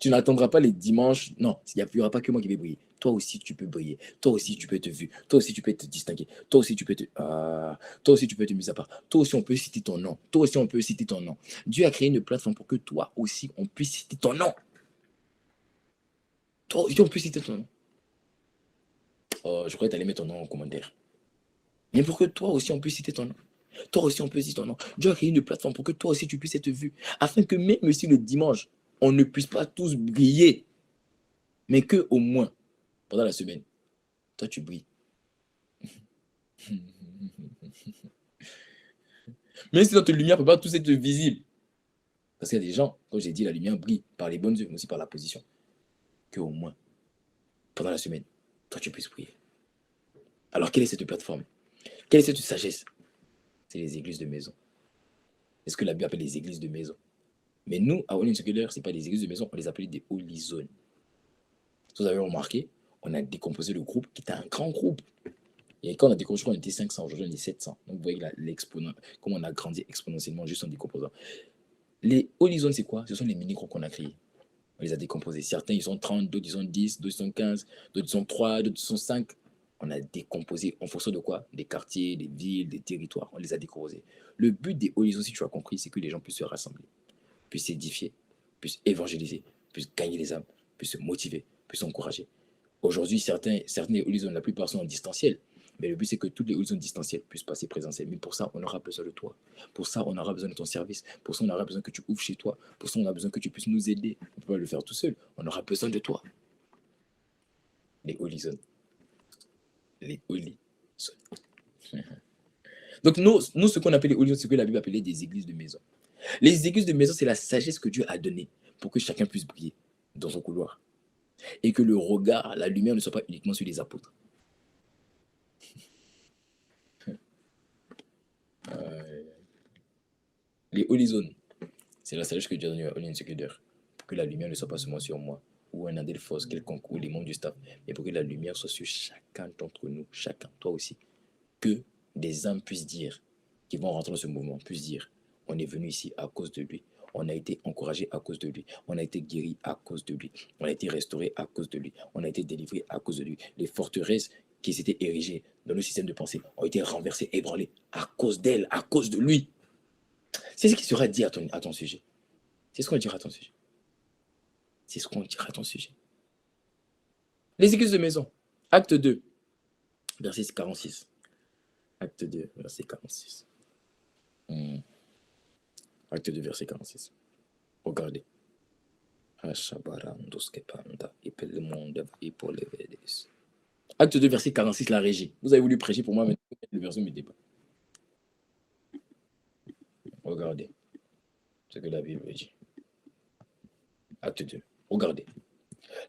Tu n'attendras pas les dimanches. Non, il n'y aura pas que moi qui vais briller. Toi aussi, tu peux briller. Toi aussi, tu peux être vu. Toi aussi, tu peux te distinguer. Toi aussi, tu peux toi aussi, tu peux être mis à part. Toi aussi, on peut citer ton nom. Toi aussi, on peut citer ton nom. Dieu a créé une plateforme pour que toi aussi, on puisse citer ton nom. Toi aussi, on peut citer ton nom. Oh, je croyais que tu allais mettre ton nom en commentaire. Mais pour que toi aussi, on puisse citer ton nom. Toi aussi, on peut citer ton nom. Dieu a créé une plateforme pour que toi aussi, tu puisses être vu. Afin que même si le dimanche, on ne puisse pas tous briller, mais que au moins, pendant la semaine, toi, tu brilles. Même si notre lumière ne peut pas tous être visible. Parce qu'il y a des gens, comme j'ai dit, la lumière brille par les bonnes œuvres, mais aussi par la position. Que au moins, pendant la semaine, toi, tu puisses briller. Alors, quelle est cette plateforme? Quelle est cette sagesse? C'est les églises de maison. C'est ce que la Bible appelle les églises de maison. Mais nous, à All In Together, ce n'est pas des églises de maison, on les appelait des holy zones. Si vous avez remarqué, on a décomposé le groupe qui était un grand groupe. Et quand on a décomposé, on était 500, aujourd'hui on est 700. Donc vous voyez l'exponent, comment on a grandi exponentiellement juste en décomposant. Les holy zones, c'est quoi? Ce sont les mini-groupes qu'on a créés. On les a décomposés. Certains, ils sont 30, d'autres, ils sont 10, d'autres, ils sont 15, d'autres, ils sont 3, d'autres, ils sont 5. On a décomposé en fonction de quoi? Des quartiers, des villes, des territoires. On les a décomposés. Le but des holy zones, si tu as compris, c'est que les gens puissent se rassembler, puissent s'édifier, puissent évangéliser, puissent gagner les âmes, puissent se motiver, puissent s'encourager. Aujourd'hui, certaines holy zones, la plupart sont en distanciel. Mais le but, c'est que toutes les holy zones distancielles puissent passer présentiel. Mais pour ça, on aura besoin de toi. Pour ça, on aura besoin de ton service. Pour ça, on aura besoin que tu ouvres chez toi. Pour ça, on a besoin que tu puisses nous aider. On ne peut pas le faire tout seul. On aura besoin de toi. Les holy zones. Les holy zones. Donc, nous, ce qu'on appelle les holy zones, c'est ce que la Bible appelait des églises de maison. Les églises de maison, c'est la sagesse que Dieu a donnée pour que chacun puisse briller dans son couloir. Et que le regard, la lumière ne soit pas uniquement sur les apôtres. Les holy zones, c'est la sagesse que Dieu a donnée à All In Together pour que la lumière ne soit pas seulement sur moi ou un Adelphos quelconque ou les membres du staff, mais pour que la lumière soit sur chacun d'entre nous, chacun, toi aussi. Que des âmes puissent dire, qui vont rentrer dans ce mouvement, puissent dire, on est venu ici à cause de lui. On a été encouragé à cause de lui. On a été guéri à cause de lui. On a été restauré à cause de lui. On a été délivré à cause de lui. Les forteresses qui s'étaient érigées dans le système de pensée ont été renversées, ébranlées à cause d'elle, à cause de lui. C'est ce qui sera dit à ton sujet. C'est ce qu'on dira à ton sujet. C'est ce qu'on dira à ton sujet. Les églises de maison. Acte 2, verset 46. Acte 2, verset 46. Acte 2, verset 46. Regardez. Acte 2, verset 46, la régie. Vous avez voulu prêcher pour moi, mais le verset ne m'était pas. Regardez ce que la Bible dit. Acte 2. Regardez.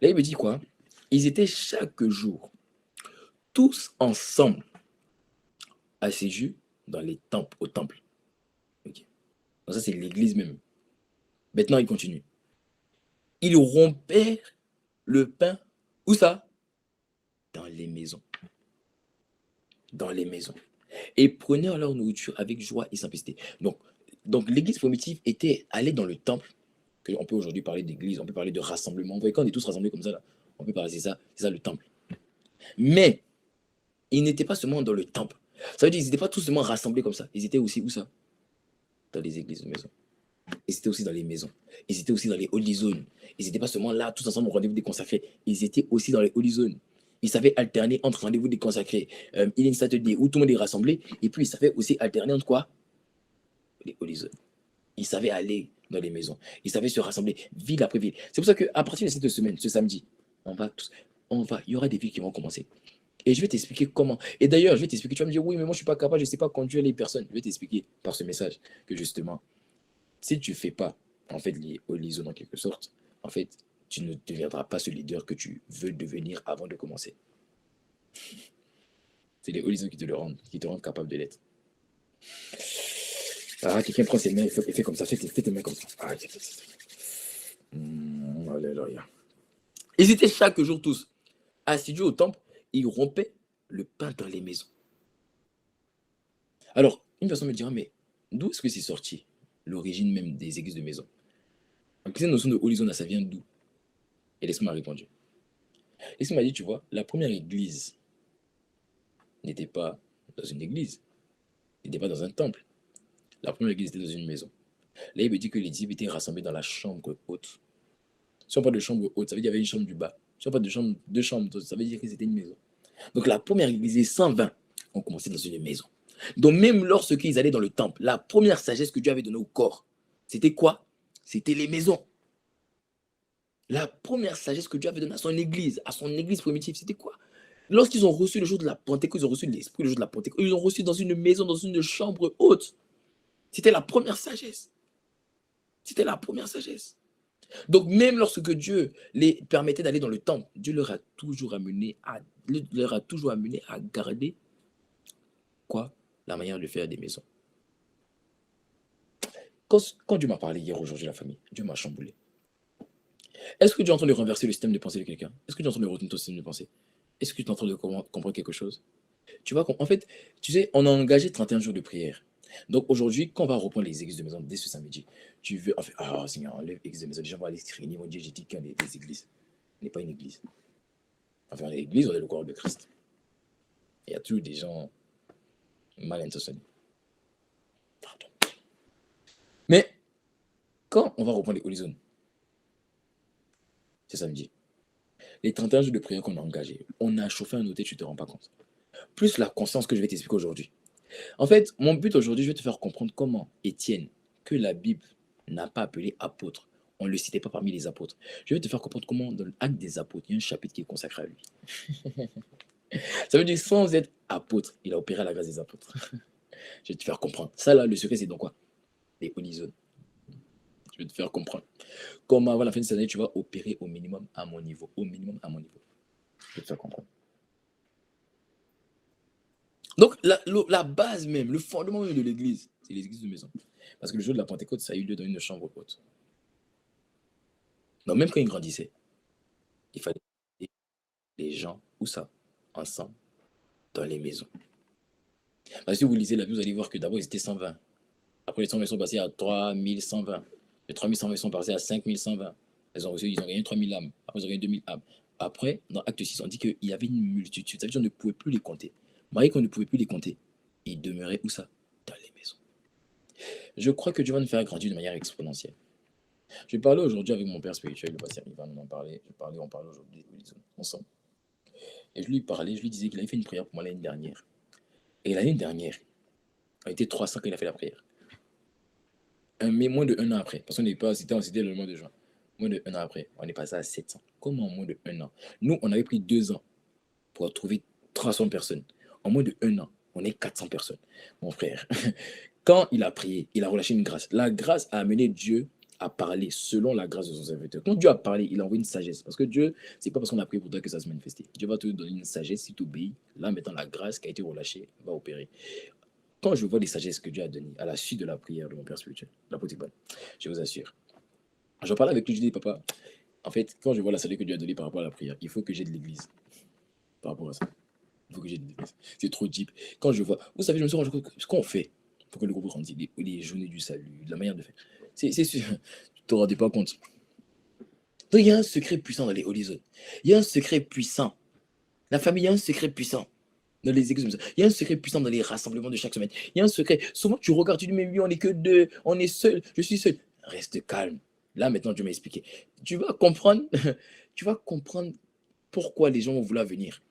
La Bible dit quoi? Ils étaient chaque jour, tous ensemble, assidus dans les temples, au temple. Okay. Donc ça, c'est l'église même. Maintenant, il continue. Ils rompaient le pain. Où ça? dans les maisons. Dans les maisons. Et prenez leur nourriture avec joie et simplicité. Donc l'église primitive était allée dans le temple, que on peut aujourd'hui parler d'église, on peut parler de rassemblement. Vous voyez, quand on est tous rassemblés comme ça, là, on peut parler, c'est ça le temple. Mais ils n'étaient pas seulement dans le temple. Ça veut dire qu'ils n'étaient pas tous seulement rassemblés comme ça. Ils étaient aussi où ça? Dans les églises de maison. Ils étaient aussi dans les maisons. Ils étaient aussi dans les holy zones. Ils n'étaient pas seulement là, tous ensemble au rendez-vous des consacrés. Ils étaient aussi dans les holy zones. Ils savaient alterner entre rendez-vous des consacrés, Healing Saturday, où tout le monde est rassemblé. Et puis, ils savaient aussi alterner entre quoi? Les holy zones. Ils savaient aller dans les maisons. Ils savaient se rassembler ville après ville. C'est pour ça qu'à partir de cette semaine, ce samedi, il y aura des villes qui vont commencer. Et je vais t'expliquer comment. Et d'ailleurs, je vais t'expliquer. Tu vas me dire, oui, mais moi, je ne suis pas capable, je ne sais pas conduire les personnes. Je vais t'expliquer par ce message que justement, si tu ne fais pas, en fait, les holy zones en quelque sorte, en fait, tu ne deviendras pas ce leader que tu veux devenir avant de commencer. C'est les holy zones qui te rendent capable de l'être. Ah, quelqu'un prend ses mains et fait comme ça. Fais tes mains comme ça. Ah, alléluia. Ils étaient chaque jour tous assidus au temple. Ils rompaient le pain dans les maisons. Alors, une personne me dira, mais d'où est-ce que c'est sorti l'origine même des églises de maison? Donc, cette notion de holy zone, ça vient d'où? Et l'Esprit m'a répondu. L'Esprit m'a dit, tu vois, la première église n'était pas dans une église, n'était pas dans un temple. La première église était dans une maison. Là, il me dit que les disciples étaient rassemblés dans la chambre haute. Si on parle de chambre haute, ça veut dire qu'il y avait une chambre du bas. Si on parle de deux chambres, ça veut dire que c'était une maison. Donc la première église, les 120 ont commencé dans une maison. Donc même lorsqu'ils allaient dans le temple, la première sagesse que Dieu avait donnée au corps, c'était quoi? C'était les maisons. La première sagesse que Dieu avait donnée à son église primitive, c'était quoi? Lorsqu'ils ont reçu le jour de la Pentecôte, ils ont reçu l'Esprit le jour de la Pentecôte, ils ont reçu dans une maison, dans une chambre haute. C'était la première sagesse. C'était la première sagesse. Donc même lorsque Dieu les permettait d'aller dans le temple, Dieu leur a toujours amené à garder quoi? La manière de faire des maisons. Quand Dieu m'a parlé hier, aujourd'hui, la famille, Dieu m'a chamboulé. Est-ce que Dieu est en train de renverser le système de pensée de quelqu'un? Est-ce que Dieu est en train de retourner ton système de pensée? Est-ce que tu es en train de comprendre quelque chose? Tu vois, en fait, tu sais, on a engagé 31 jours de prière. Donc aujourd'hui, quand on va reprendre les églises de maison dès ce samedi, tu veux, en fait, Seigneur, enlève l'église de maison. Les gens vont aller se réunir, mon Dieu, j'ai dit qu'il y a des églises. Ce n'est pas une église. Enfin, l'église, on est le corps de Christ. Il y a toujours des gens mal intentionnés. Pardon. Mais quand on va reprendre les holy zones, c'est samedi. Les 31 jours de prière qu'on a engagés, on a chauffé un hôtel, tu ne te rends pas compte. Plus la conscience que je vais t'expliquer aujourd'hui. En fait, mon but aujourd'hui, je vais te faire comprendre comment Étienne, que la Bible n'a pas appelé apôtre, on ne le citait pas parmi les apôtres. Je vais te faire comprendre comment dans l'Acte des apôtres, il y a un chapitre qui est consacré à lui. Ça veut dire sans être apôtre, il a opéré à la grâce des apôtres. Je vais te faire comprendre. Ça là, le secret, c'est donc quoi? Les holy zones. Je vais te faire comprendre. Comment avant la fin de cette année, tu vas opérer au minimum à mon niveau. Au minimum à mon niveau. Je vais te faire comprendre. Donc, la base même, le fondement même de l'église, c'est les églises de maison. Parce que le jour de la Pentecôte, ça a eu lieu dans une chambre haute. Donc, même quand ils grandissaient, il fallait les gens, où ça? Ensemble, dans les maisons. Parce que si vous lisez la Bible, vous allez voir que d'abord, ils étaient 120. Après, les 120 sont passés à 3120. Les 3120 sont passés à 5120. Ils ont gagné 3000 âmes. Après, ils ont gagné 2000 âmes. Après, dans Acte 6, on dit qu'il y avait une multitude. Ça veut dire qu'on ne pouvait plus les compter. Malgré qu'on ne pouvait plus les compter, ils demeuraient où ça? Dans les maisons. Je crois que Dieu va nous faire grandir de manière exponentielle. Je parlais aujourd'hui avec mon père spirituel, le pasteur Ivan, on parlait aujourd'hui ensemble. Et je lui disais qu'il avait fait une prière pour moi l'année dernière. Et l'année dernière, on était 300 quand il a fait la prière. Mais moins de 1 an après, parce qu'on n'est pas, c'était le mois de juin. Moins de 1 an après, on est passé à 700. Comment en moins de 1 an? Nous, on avait pris 2 ans pour trouver 300 personnes. En moins de 1 an, on est 400 personnes. Mon frère, quand il a prié, il a relâché une grâce. La grâce a amené Dieu à parler selon la grâce de son serviteur. Quand Dieu a parlé, il a envoyé une sagesse. Parce que Dieu, c'est pas parce qu'on a prié pour toi que ça se manifeste. Dieu va te donner une sagesse si tu obéis. Là, maintenant, la grâce qui a été relâchée va opérer. Quand je vois les sagesses que Dieu a données à la suite de la prière de mon père spirituel, l'apôtre Iban, je vous assure. J'en parlais avec lui, je dis, papa, en fait, quand je vois la sagesse que Dieu a donnée par rapport à la prière, il faut que j'aide l'église. par rapport à ça. Il faut que j'ai des dépenses. C'est trop deep. Quand je vois, vous savez, je me suis rendu compte que ce qu'on fait pour que le groupe grandisse, les journées du salut, la manière de faire, c'est sûr, tu ne te rendais pas compte. Donc, il y a un secret puissant dans les Holy Zones. Il y a un secret puissant. La famille, il y a un secret puissant dans les églises. Il y a un secret puissant dans les rassemblements de chaque semaine. Il y a un secret. Souvent, tu regardes, tu dis, mais oui, on n'est que deux, on est seul, je suis seul. Reste calme. Là, maintenant, Dieu m'a expliqué. Tu vas comprendre, tu vas comprendre pourquoi les gens vont vouloir venir.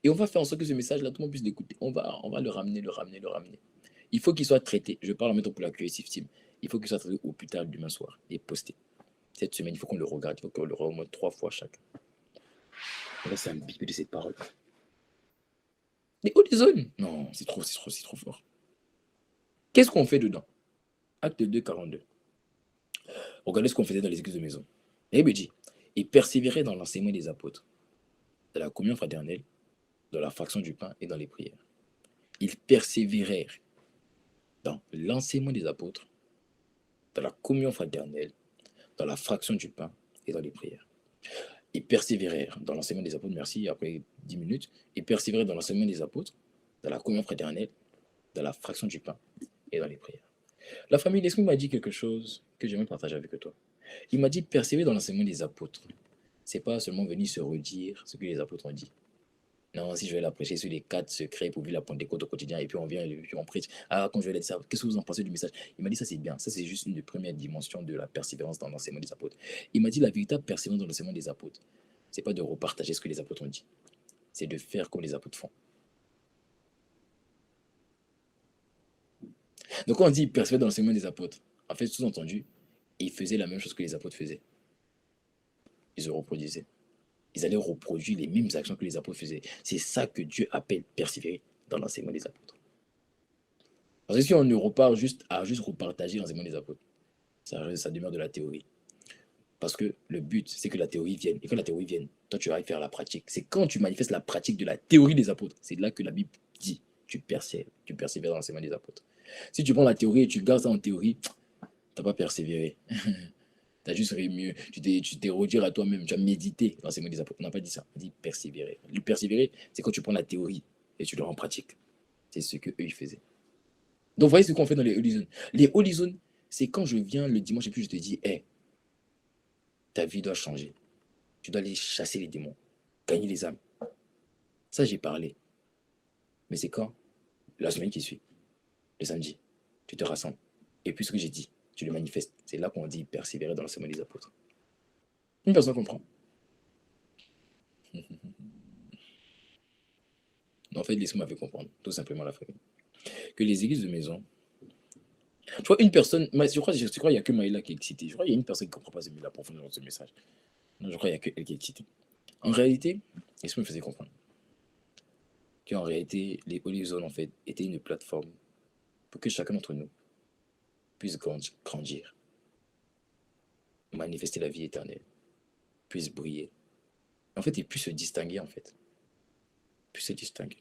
Et on va faire en sorte que ce message-là, tout le monde puisse l'écouter. On va le ramener. Il faut qu'il soit traité. Je parle maintenant pour la QSF Team. Il faut qu'il soit traité au plus tard demain soir et posté. Cette semaine, il faut qu'on le regarde. Il faut qu'on le regarde au moins 3 fois chacun. Là, c'est un bip de cette parole. Les hautes zones. Non, c'est trop fort. Qu'est-ce qu'on fait dedans? Acte 2, 42. Regardez ce qu'on faisait dans les églises de maison. Et il dit, et persévérait dans l'enseignement des apôtres, dans la communion fraternelle, dans la fraction du pain et dans les prières. Ils persévérèrent dans l'enseignement des apôtres, dans la communion fraternelle, dans la fraction du pain et dans les prières. Ils persévérèrent dans l'enseignement des apôtres, merci, après 10 minutes, ils persévérèrent dans l'enseignement des apôtres, dans la communion fraternelle, dans la fraction du pain et dans les prières. La famille d'Esprit m'a dit quelque chose que j'aimerais partager avec toi. Il m'a dit persévérer dans l'enseignement des apôtres. C'est pas seulement venir se redire ce que les apôtres ont dit. Non, si je vais la prêcher sur les 4 secrets pour vivre la Pentecôte au quotidien, et puis on vient et puis on prêche. Ah, quand je vais dire ça, qu'est-ce que vous en pensez du message? Il m'a dit ça, c'est bien. Ça, c'est juste une des premières dimensions de la persévérance dans l'enseignement des apôtres. Il m'a dit la véritable persévérance dans l'enseignement des apôtres, c'est pas de repartager ce que les apôtres ont dit, c'est de faire comme les apôtres font. Donc, quand on dit persévérer dans l'enseignement des apôtres, en fait, sous-entendu, ils faisaient la même chose que les apôtres faisaient. Ils se reproduisaient. Ils allaient reproduire les mêmes actions que les apôtres faisaient. C'est ça que Dieu appelle persévérer dans l'enseignement des apôtres. Parce que si on ne repart juste à repartager l'enseignement des apôtres, ça demeure de la théorie. Parce que le but, c'est que la théorie vienne. Et quand la théorie vienne, toi, tu vas faire la pratique. C'est quand tu manifestes la pratique de la théorie des apôtres. C'est là que la Bible dit, tu persévères dans l'enseignement des apôtres. Si tu prends la théorie et tu gardes ça en théorie, tu n'as pas persévéré. Tu as juste mieux. Tu t'es redire à toi-même, tu as médité l'enseignement des apôtres. On n'a pas dit ça, on dit persévérer. Le persévérer, c'est quand tu prends la théorie et tu le rends pratique. C'est ce qu'eux, ils faisaient. Donc, voyez ce qu'on fait dans les Holy Zones. Les Holy Zones, c'est quand je viens le dimanche et puis je te dis, hey, ta vie doit changer. Tu dois aller chasser les démons, gagner les âmes. Ça, j'ai parlé. Mais c'est quand? La semaine qui suit, le samedi, tu te rassembles. Et puis ce que j'ai dit, tu le manifestes. C'est là qu'on dit persévérer dans l'enseignement des apôtres. Une personne comprend. En fait, laissez-moi faire comprendre, tout simplement la famille. Que les églises de maison, je vois une personne, je crois qu'il n'y a que Maïla qui est excitée. Je crois qu'il y a une personne qui ne comprend pas la profondeur de ce message. Non, je crois qu'il n'y a qu'elle qui est excitée. En réalité, laissez-moi me faisait comprendre qu'en réalité, les Holy Zones, en fait, étaient une plateforme pour que chacun d'entre nous puisse grandir, manifester la vie éternelle, puisse briller. En fait, il puisse se distinguer, en fait. Puisse se distinguer.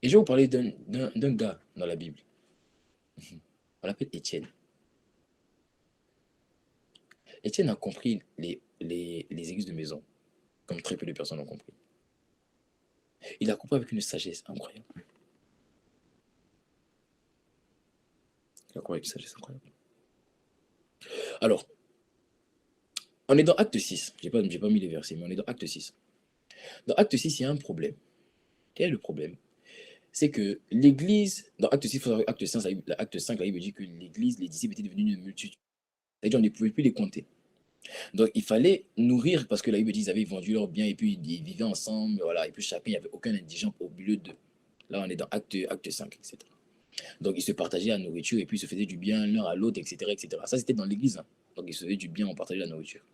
Et je vais vous parler d'un gars dans la Bible. On l'appelle Étienne. Étienne a compris les églises de maison, comme très peu de personnes ont compris. Il a compris avec une sagesse incroyable. Alors, on est dans Acte 6. Je n'ai pas mis les versets, mais on est dans Acte 6. Dans Acte 6, il y a un problème. Quel est le problème? C'est que l'Église, dans Acte 6, Acte 5, la Bible dit que l'Église, les disciples étaient devenus une multitude. C'est-à-dire qu'on ne pouvait plus les compter. Donc, il fallait nourrir, parce que la Bible dit qu'ils avaient vendu leurs biens et puis ils vivaient ensemble, voilà, et puis chacun, il n'y avait aucun indigent au milieu d'eux. Là, on est dans Acte 5, etc. Donc, ils se partageaient la nourriture et puis ils se faisaient du bien l'un à l'autre, etc., etc. Ça, c'était dans l'Église. Hein. Donc, ils se faisaient du bien, on partageait la nourriture.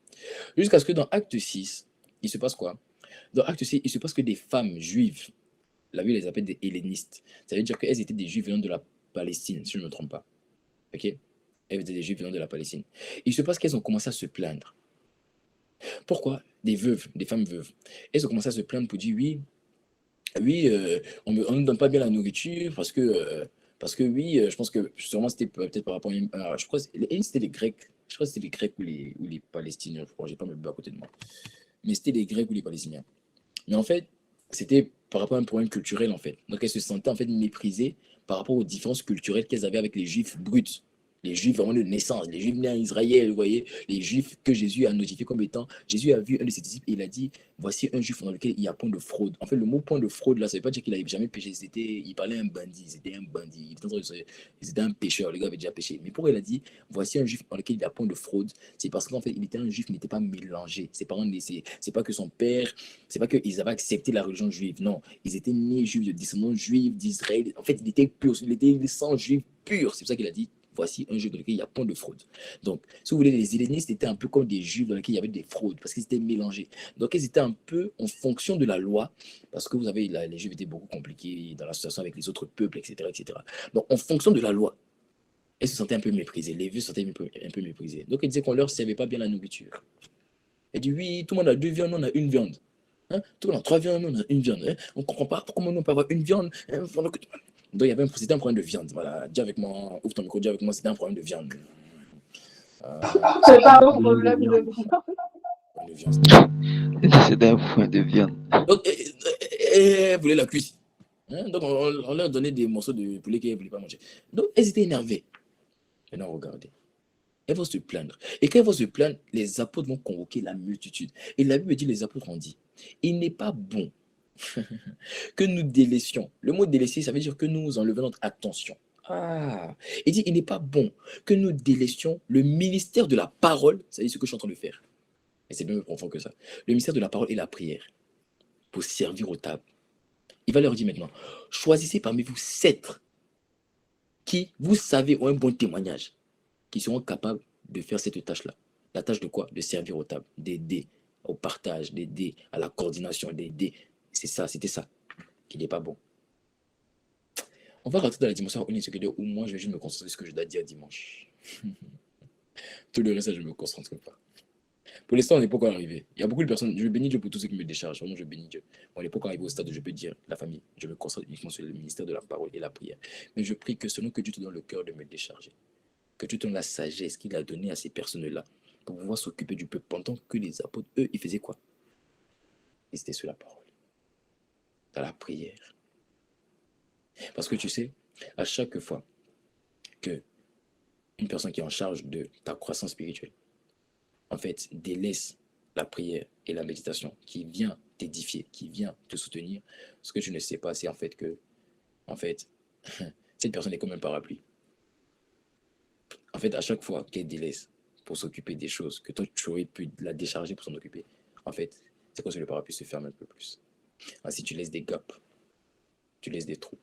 Jusqu'à ce que dans Acte 6, il se passe quoi? Dans Acte 6, il se passe que des femmes juives, la Bible les appelle des hellénistes. Ça veut dire qu'elles étaient des juifs venant de la Palestine, si je ne me trompe pas. Ok? Elles étaient des juifs venant de la Palestine. Il se passe qu'elles ont commencé à se plaindre. Pourquoi? Des veuves, des femmes veuves. Elles ont commencé à se plaindre pour dire oui, on ne nous donne pas bien la nourriture parce que oui, je pense que sûrement c'était peut-être par rapport je crois que c'était les Grecs. Je crois que c'était les Grecs ou les Palestiniens, je crois, j'ai pas mes bébés à côté de moi. mais c'était les Grecs ou les Palestiniens. Mais en fait, c'était par rapport à un problème culturel, en fait. Donc, elles se sentaient, en fait, méprisées par rapport aux différences culturelles qu'elles avaient avec les Juifs bruts. Les Juifs vraiment de naissance, les Juifs nés en Israël, vous voyez, les Juifs que Jésus a notifiés comme étant. Jésus a vu un de ses disciples et il a dit voici un Juif dans lequel il y a point de fraude. En fait, le mot point de fraude, là, ça ne veut pas dire qu'il n'avait jamais péché. Il parlait un bandit, c'était un bandit. C'était un pécheur, le gars avait déjà péché. Mais pourquoi il a dit voici un Juif dans lequel il y a point de fraude? C'est parce qu'en fait, il était un Juif, il n'était pas mélangé. Ses parents, c'est pas que son père, c'est pas qu'ils avaient accepté la religion juive. Non, ils étaient nés juifs, de descendants juifs d'Israël. En fait, il était pur, il était sans juif pur. C'est pour ça qu'il a dit voici un juif dans lequel il y a point de fraude. Donc, si vous voulez, les hellénistes étaient un peu comme des juifs dans lesquels il y avait des fraudes, parce qu'ils étaient mélangés. Donc, ils étaient un peu en fonction de la loi, parce que vous savez, les juifs étaient beaucoup compliqués dans l'association avec les autres peuples, etc., etc. Donc, en fonction de la loi, ils se sentaient un peu méprisés. Les vieux se sentaient un peu méprisés. Donc, ils disaient qu'on leur servait pas bien la nourriture. Ils disent oui, tout le monde a 2 viandes, nous on a une viande. Hein? Tout le monde a 3 viandes, nous on a une viande. Hein? On ne comprend pas comment nous on peut avoir une viande. Hein? Donc, c'était un problème de viande. Voilà, dis avec moi, ouvre ton micro, dis avec moi, c'était un problème de viande. C'est pas un problème de viande. C'était un point de viande. Donc, vous voulez la cuisse. Hein? Donc, on leur donnait des morceaux de poulet qu'elles ne voulaient pas manger. Donc, elles étaient énervées. Maintenant, regardez. Elles vont se plaindre. Et quand elles vont se plaindre, les apôtres vont convoquer la multitude. Et la Bible dit, les apôtres ont dit, il n'est pas bon que nous délaissions. Le mot délaisser, ça veut dire que nous enlevons notre attention. Ah, il dit, il n'est pas bon que nous délaissions le ministère de la parole, c'est-à-dire ce que je suis en train de faire. Et c'est bien plus profond que ça. Le ministère de la parole et la prière pour servir aux tables. Il va leur dire maintenant, choisissez parmi vous 7 qui, vous savez, ont un bon témoignage, qui seront capables de faire cette tâche-là. La tâche de quoi? De servir aux tables, d'aider au partage, d'aider à la coordination, d'aider. C'est ça, c'était ça qui n'est pas bon. On va rentrer dans la dimension où moi je vais juste me concentrer sur ce que je dois dire dimanche. Tout le reste, je ne me concentre pas. Pour l'instant, on n'est pas encore arrivé. Il y a beaucoup de personnes, je bénis Dieu pour tous ceux qui me déchargent. Vraiment, je bénis Dieu. On n'est pas encore arrivé au stade où je peux dire, la famille, je me concentre uniquement sur le ministère de la parole et la prière. Mais je prie que selon que Dieu te donne le cœur de me décharger, que tu te donnes la sagesse qu'il a donnée à ces personnes-là pour pouvoir s'occuper du peuple pendant que les apôtres, eux, ils faisaient quoi? Ils étaient sur la parole, dans la prière. Parce que tu sais, à chaque fois que une personne qui est en charge de ta croissance spirituelle, en fait, délaisse la prière et la méditation qui vient t'édifier, qui vient te soutenir, ce que tu ne sais pas, c'est en fait que, cette personne est comme un parapluie. En fait, à chaque fois qu'elle délaisse pour s'occuper des choses que toi, tu aurais pu la décharger pour s'en occuper, en fait, c'est comme si le parapluie se ferme un peu plus. Ainsi, tu laisses des gaps, tu laisses des trous.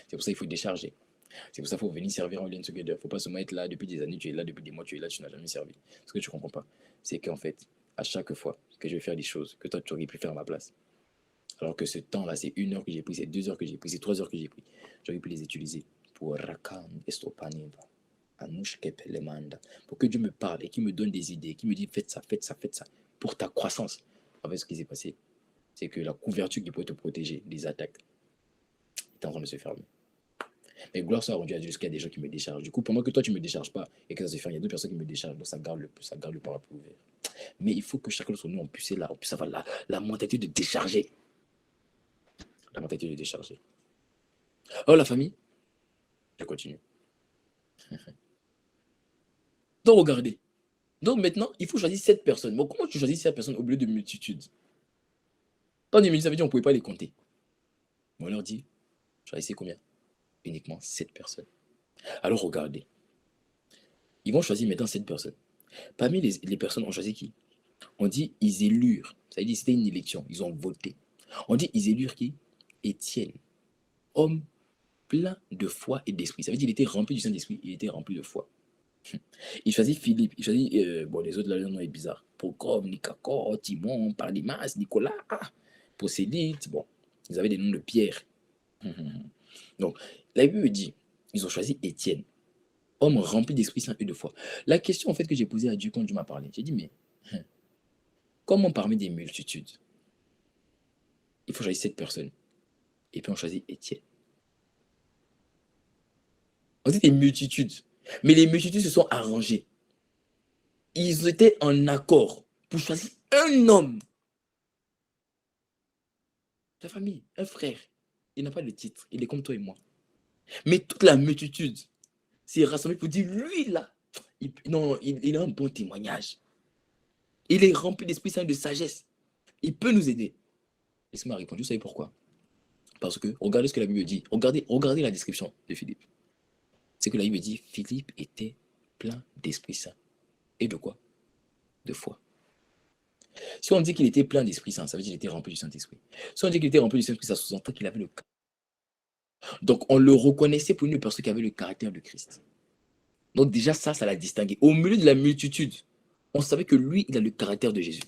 C'est pour ça qu'il faut décharger. C'est pour ça qu'il faut venir servir en Lien Together. Il ne faut pas seulement être là depuis des années, tu es là depuis des mois, tu es là, tu n'as jamais servi. Ce que tu ne comprends pas, c'est qu'en fait, à chaque fois que je vais faire des choses que toi, tu aurais pu faire à ma place, alors que ce temps-là, c'est 1 heure que j'ai pris, c'est 2 heures que j'ai pris, c'est 3 heures que j'ai pris, j'aurais pu les utiliser pour pour que Dieu me parle et qu'il me donne des idées, qu'il me dise faites ça, pour ta croissance. En fait, ce qui s'est passé, c'est que la couverture qui peut te protéger des attaques est en train de se fermer. Mais gloire soit rendue à Dieu, parce qu'il y a des gens qui me déchargent. Du coup, pendant que toi, tu ne me décharges pas et que ça se ferme, il y a d'autres personnes qui me déchargent, donc ça garde le parapluie ouvert. Mais il faut que chacun d'entre nous, on puisse avoir la mentalité de décharger. La mentalité de décharger. Oh, la famille, je continue. Donc, regardez. Donc, maintenant, il faut choisir 7 personnes. Bon, comment tu choisis 7 personnes au milieu de multitudes? Quand des multitudes, ça veut dire qu'on ne pouvait pas les compter. On leur dit, choisissez combien? Uniquement 7 personnes. Alors, regardez. Ils vont choisir maintenant 7 personnes. Parmi les personnes, on choisit qui? On dit, ils élurent. Ça veut dire, c'était une élection. Ils ont voté. On dit, ils élurent qui? Étienne. Homme plein de foi et d'esprit. Ça veut dire qu'il était rempli du Saint-Esprit, il était rempli de foi. Il choisit Philippe, il choisit, les autres, là, le nom est bizarre. Procom, Nicacor, Timon, Parlimas, Nicolas, Procélite, ils avaient des noms de Pierre. Donc, la Bible dit, ils ont choisi Étienne, homme rempli d'Esprit Saint et de foi. La question, en fait, que j'ai posée à Dieu quand Dieu m'a parlé, j'ai dit, mais, comment parmi des multitudes, il faut choisir 7 personnes, et puis on choisit Étienne. On dit des multitudes, mais les multitudes se sont arrangées. Ils étaient en accord pour choisir Un homme, ta famille, un frère, il n'a pas de titre, il est comme toi et moi. Mais toute la multitude s'est rassemblée pour dire, lui là, il a un bon témoignage. Il est rempli d'Esprit Saint et de sagesse. Il peut nous aider. Laisse-moi répondre, vous savez pourquoi? Parce que, regardez ce que la Bible dit. Regardez la description de Philippe. C'est que la Bible dit, Philippe était plein d'Esprit Saint. Et de quoi? De foi. Si on dit qu'il était plein d'Esprit Saint, ça veut dire qu'il était rempli du Saint-Esprit. Si on dit qu'il était rempli du Saint-Esprit, ça sous-entend qu'il avait le caractère. Donc, on le reconnaissait pour une personne qui avait le caractère de Christ. Donc, déjà, ça l'a distingué. Au milieu de la multitude, on savait que lui, il a le caractère de Jésus.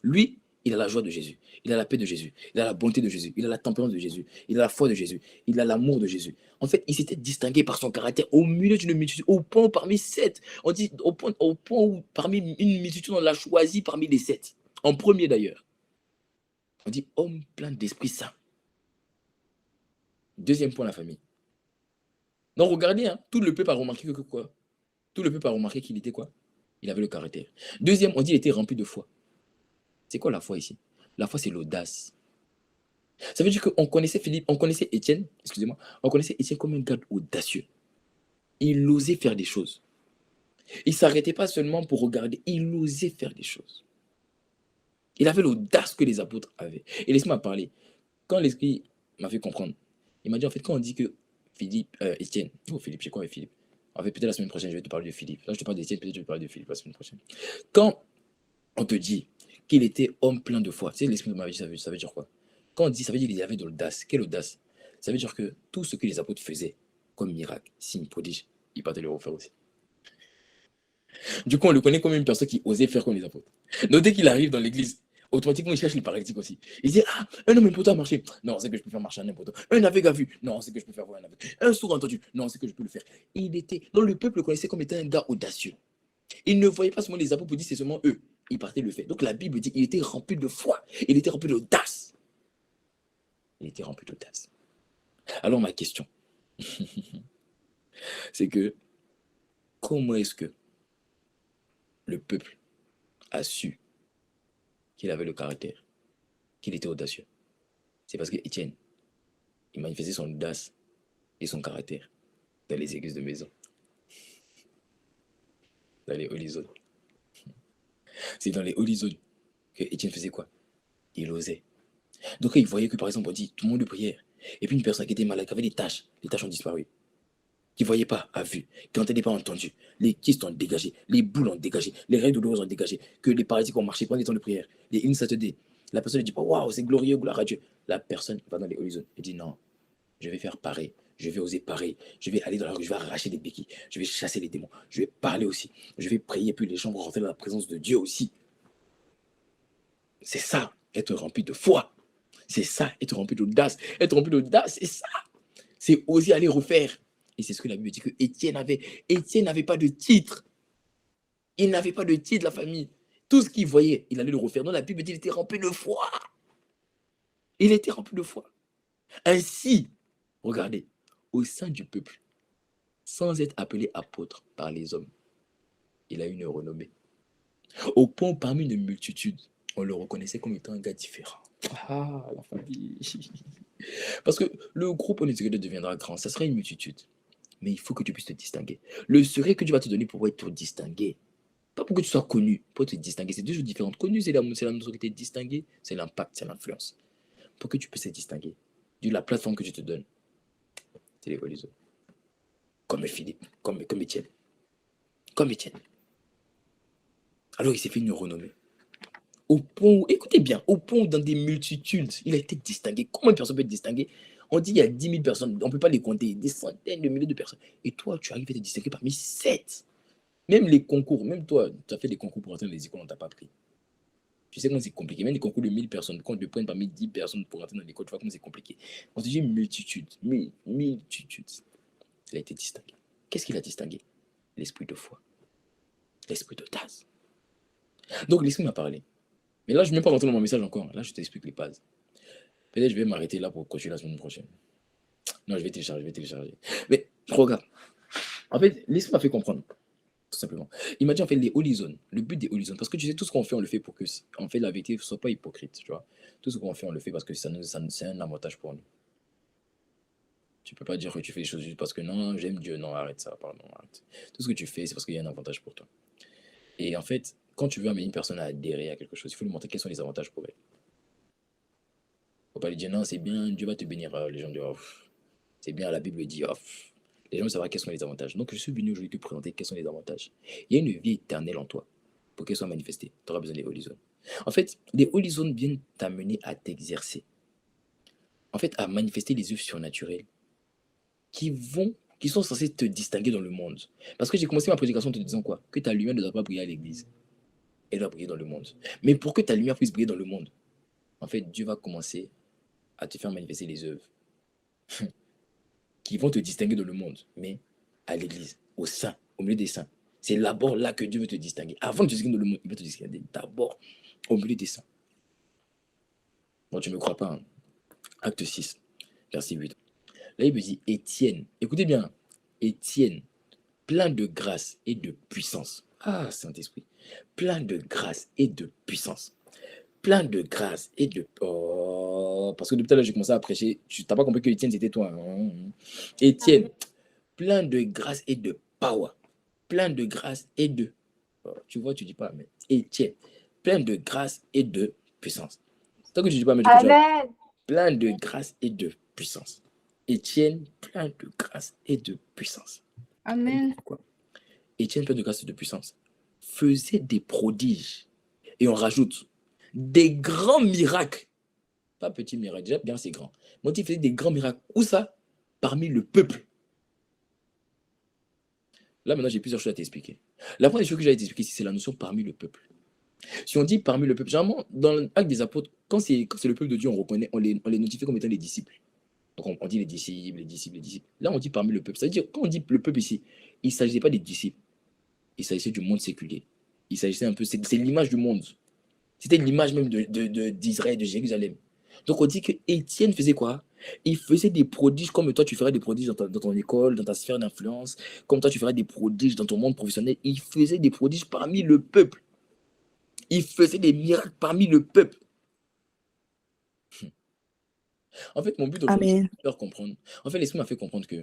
Lui, il a la joie de Jésus. Il a la paix de Jésus. Il a la bonté de Jésus. Il a la tempérance de Jésus. Il a la foi de Jésus. Il a l'amour de Jésus. En fait, il s'était distingué par son caractère au milieu d'une multitude, au point où parmi 7, on dit au point où parmi une multitude, on l'a choisi parmi les 7. En premier d'ailleurs. On dit homme plein d'Esprit Saint. Deuxième point, la famille. Donc regardez, hein, tout le peuple a remarqué que quoi? Tout le peuple a remarqué qu'il était quoi? Il avait le caractère. Deuxième, on dit qu'il était rempli de foi. C'est quoi la foi ici? La foi, c'est l'audace. Ça veut dire qu'on connaissait Philippe, on connaissait Étienne, excusez-moi, on connaissait Étienne comme un gars audacieux. Il osait faire des choses. Il ne s'arrêtait pas seulement pour regarder, il osait faire des choses. Il avait l'audace que les apôtres avaient. Et laisse-moi parler. Quand l'Esprit m'a fait comprendre, il m'a dit en fait, quand on dit que Philippe, Étienne, Philippe, j'ai quoi avec Philippe? En fait, peut-être la semaine prochaine, je vais te parler de Philippe. Là, je te parle d'Étienne, peut-être je vais te parler de Philippe la semaine prochaine. Quand on te dit qu'il était homme plein de foi, tu sais, l'Esprit m'avait dit, ça veut dire quoi? Quand on dit, ça veut dire qu'il avait de l'audace. Quelle audace? Ça veut dire que tout ce que les apôtres faisaient, comme miracle, signe, prodige, ils partaient le refaire aussi. Du coup, on le connaît comme une personne qui osait faire comme les apôtres. Donc, dès qu'il arrive dans l'église, automatiquement, il cherche les paralytiques aussi. Il dit, ah, un homme impotent a marché. Non, c'est que je peux faire marcher un impotent. Un aveugle a vu. Non, c'est que je peux faire voir un aveugle. Un sourd a entendu. Non, c'est que je peux le faire. Il était, donc le peuple le connaissait comme étant un gars audacieux. Il ne voyait pas seulement les apôtres pour dire c'est seulement eux. Il partait le faire. Donc la Bible dit qu'il était rempli de foi. Il était rempli d'audace. Il était rempli d'audace. Alors ma question, c'est que comment est-ce que le peuple a su qu'il avait le caractère, qu'il était audacieux? C'est parce que Étienne, il manifestait son audace et son caractère dans les églises de maison, dans les holy zones. C'est dans les holy zones que Étienne faisait quoi? Il osait. Donc il voyait que par exemple on dit tout le monde de prière, et puis une personne qui était malade, qui avait des taches, les taches ont disparu. Qui ne voyait pas, a vu, qui n'entendait pas, entendu. Les kystes ont dégagé, les boules ont dégagé, les règles douloureuses ont dégagé, que les paralytiques ont marché pendant les temps de prière, les in Saturday. La personne ne dit pas, waouh, c'est glorieux, gloire à Dieu. La personne va dans les horizons et dit, non, je vais faire pareil, je vais oser pareil, je vais aller dans la rue, je vais arracher des béquilles, je vais chasser les démons, je vais parler aussi, je vais prier, puis les gens vont rentrer dans la présence de Dieu aussi. C'est ça, être rempli de foi. C'est ça, être rempli d'audace. Être rempli d'audace, c'est ça. C'est oser aller refaire. Et c'est ce que la Bible dit que Étienne avait. Étienne n'avait pas de titre. Il n'avait pas de titre, la famille. Tout ce qu'il voyait, il allait le refaire. Donc la Bible dit qu'il était rempli de foi. Il était rempli de foi. Ainsi, regardez, au sein du peuple, sans être appelé apôtre par les hommes, il a une renommée. Au point où parmi une multitude, on le reconnaissait comme étant un gars différent. Ah, la famille. Parce que le groupe en Israël deviendra grand, ça sera une multitude. Mais il faut que tu puisses te distinguer. Le secret que tu vas te donner pour être distingué, pas pour que tu sois connu, pour te distinguer, c'est deux choses différentes. Connu, c'est la notoriété, distingué, c'est l'impact, c'est l'influence. Pour que tu puisses te distinguer, de la plateforme que je te donne, c'est les horizons. Comme Philippe, comme Étienne. Comme Étienne. Alors il s'est fait une renommée. Au point où, écoutez bien, au point où dans des multitudes, il a été distingué. Comment une personne peut être distinguée? On dit qu'il y a 10 000 personnes, on ne peut pas les compter, des centaines de milliers de personnes. Et toi, tu arrives à te distinguer parmi 7. Même les concours, même toi, tu as fait des concours pour entrer dans les écoles, on ne t'a pas pris. Tu sais comment c'est compliqué. Même les concours de 1000 personnes, quand on te prenne parmi 10 personnes pour entrer dans l'école, tu vois comment c'est compliqué. On se dit multitude, multitude. Il a été distingué. Qu'est-ce qu'il a distingué? L'esprit de foi, l'esprit d'audace. Donc l'esprit m'a parlé. Mais là, je ne vais même pas rentrer dans mon message encore. Là, je t'explique les bases. Peut-être je vais m'arrêter là pour continuer la semaine prochaine. Non, je vais télécharger. Mais regarde. En fait, l'esprit m'a fait comprendre tout simplement. Imagine, en fait, les holy zones, le but des holy zones, parce que tu sais, tout ce qu'on fait, on le fait pour que, en fait, la vérité ne soit pas hypocrite, tu vois. Tout ce qu'on fait, on le fait parce que c'est un avantage pour nous. Tu peux pas dire que tu fais les choses juste parce que non, j'aime Dieu, non, arrête ça, pardon, arrête. Tout ce que tu fais, c'est parce qu'il y a un avantage pour toi. Et en fait, quand tu veux amener une personne à adhérer à quelque chose, il faut lui montrer quels sont les avantages pour elle. Faut pas lui dire non, c'est bien, Dieu va te bénir. Les gens disent, oh, c'est bien, la Bible dit, oh, les gens veulent savoir quels sont les avantages. Donc, je suis venu aujourd'hui te présenter quels sont les avantages. Il y a une vie éternelle en toi pour qu'elle soit manifestée. Tu auras besoin des holy zones. En fait, les holy zones viennent t'amener à t'exercer. En fait, à manifester les œuvres surnaturelles qui sont censées te distinguer dans le monde. Parce que j'ai commencé ma prédication en te disant quoi? Que ta lumière ne doit pas briller à l'église. Elle doit briller dans le monde. Mais pour que ta lumière puisse briller dans le monde, en fait, Dieu va commencer à te faire manifester les œuvres qui vont te distinguer dans le monde, mais à l'église, au sein, au milieu des saints. C'est d'abord là que Dieu veut te distinguer. Avant de te distinguer dans le monde, il veut te distinguer d'abord au milieu des saints. Bon, tu ne me crois pas, hein? Acte 6, verset 8. Là, il me dit, Étienne, écoutez bien, Étienne, plein de grâce et de puissance. Ah, Saint-Esprit, plein de grâce et de puissance. Plein de grâce et de... Oh, parce que depuis tout à l'heure, j'ai commencé à prêcher. Tu n'as pas compris que Étienne, c'était toi. Étienne, plein de grâce et de power. Plein de grâce et de... Oh, tu vois, tu ne dis pas, mais Étienne, plein de grâce et de puissance. Tant que tu ne dis pas, mais tu Amen. plein de grâce et de puissance. Étienne, plein de grâce et de puissance. Amen. Quoi? Étienne, plein de grâce et de puissance, faisait des prodiges. Et on rajoute des grands miracles. Pas petits miracles, déjà bien c'est grand. Moi, il faisait des grands miracles. Où ça? Parmi le peuple. Là, maintenant, j'ai plusieurs choses à t'expliquer. La première chose que j'allais t'expliquer, c'est la notion parmi le peuple. Si on dit parmi le peuple, généralement, dans l'acte des apôtres, quand c'est le peuple de Dieu, on reconnaît, on les notifie comme étant les disciples. Donc, on dit les disciples, les disciples, les disciples. Là, on dit parmi le peuple. C'est-à-dire, quand on dit le peuple ici, il ne s'agissait pas des disciples. Il s'agissait du monde séculier. Il s'agissait un peu, c'est l'image du monde. C'était l'image même d'Israël, de Jérusalem. Donc, on dit que Étienne faisait quoi? Il faisait des prodiges comme toi, tu ferais des prodiges dans ton école, dans ta sphère d'influence, comme toi, tu ferais des prodiges dans ton monde professionnel. Il faisait des prodiges parmi le peuple. Il faisait des miracles parmi le peuple. En fait, mon but aujourd'hui, c'est de faire comprendre. En fait, l'esprit m'a fait comprendre que,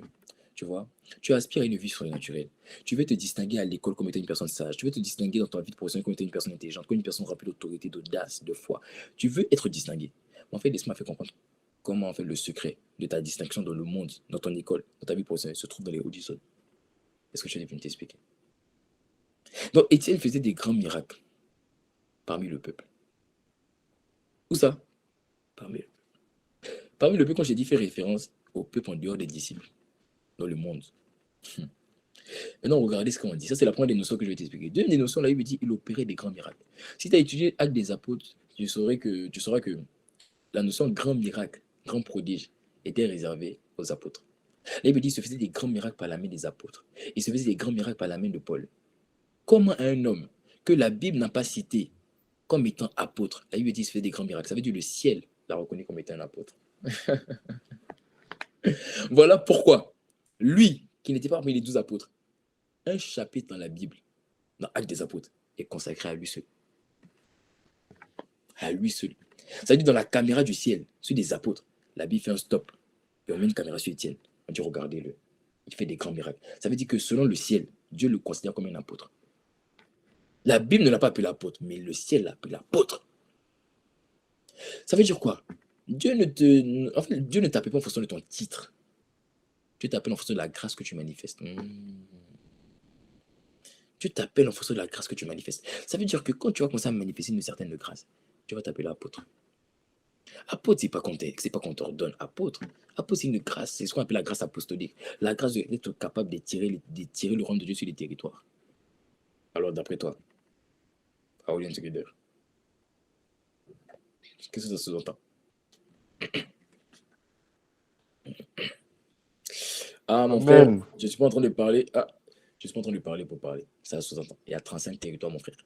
tu vois, tu aspires à une vie surnaturelle. Tu veux te distinguer à l'école comme étant une personne sage. Tu veux te distinguer dans ta vie professionnelle comme étant une personne intelligente, comme une personne remplie d'autorité, d'audace, de foi. Tu veux être distingué. En fait, l'esprit m'a fait comprendre comment, en fait, le secret de ta distinction dans le monde, dans ton école, dans ta vie professionnelle, se trouve dans les hauts zones. Est-ce que je viens de t'expliquer? Donc, Étienne faisait des grands miracles parmi le peuple. Où ça? Parmi le peuple. Parmi le peuple, quand j'ai dit, fait référence au peuple en dehors des disciples, dans le monde. Maintenant, regardez ce qu'on dit. Ça, c'est la première des notions que je vais t'expliquer. Deuxième des notions, là, il me dit, il opérait des grands miracles. Si tu as étudié Actes des apôtres, tu sauras que la notion grand miracle, grand prodige, était réservée aux apôtres. Là, il me dit, il se faisait des grands miracles par la main des apôtres. Il se faisait des grands miracles par la main de Paul. Comment un homme que la Bible n'a pas cité comme étant apôtre, là, il me dit, il se faisait des grands miracles. Ça veut dire le ciel l'a reconnu comme étant un apôtre. Voilà pourquoi, lui, qui n'était pas parmi les 12 apôtres, un chapitre dans la Bible, dans Actes des apôtres, est consacré à lui seul. À lui seul. Ça veut dire dans la caméra du ciel, sur des apôtres, la Bible fait un stop. Et on met une caméra sur Étienne. On dit, regardez-le. Il fait des grands miracles. Ça veut dire que selon le ciel, Dieu le considère comme un apôtre. La Bible ne l'a pas appelé apôtre, mais le ciel l'a appelé apôtre. Ça veut dire quoi? Dieu ne t'appelle pas en fonction de ton titre. Dieu t'appelle en fonction de la grâce que tu manifestes. Dieu t'appelle en fonction de la grâce que tu manifestes. Ça veut dire que quand tu vas commencer à manifester une certaine grâce, tu vas t'appeler apôtre. Apôtre, c'est pas qu'on t'ordonne. Apôtre, c'est une grâce. C'est ce qu'on appelle la grâce apostolique. La grâce d'être capable de tirer le royaume de Dieu sur les territoires. Alors, d'après toi, Aurélien Together, qu'est-ce que ça sous-entend? Ah, mon frère, je ne suis pas en train de parler. Je suis pas en train de parler pour parler. Ça sous-entend. Il y a 35 territoires, mon frère.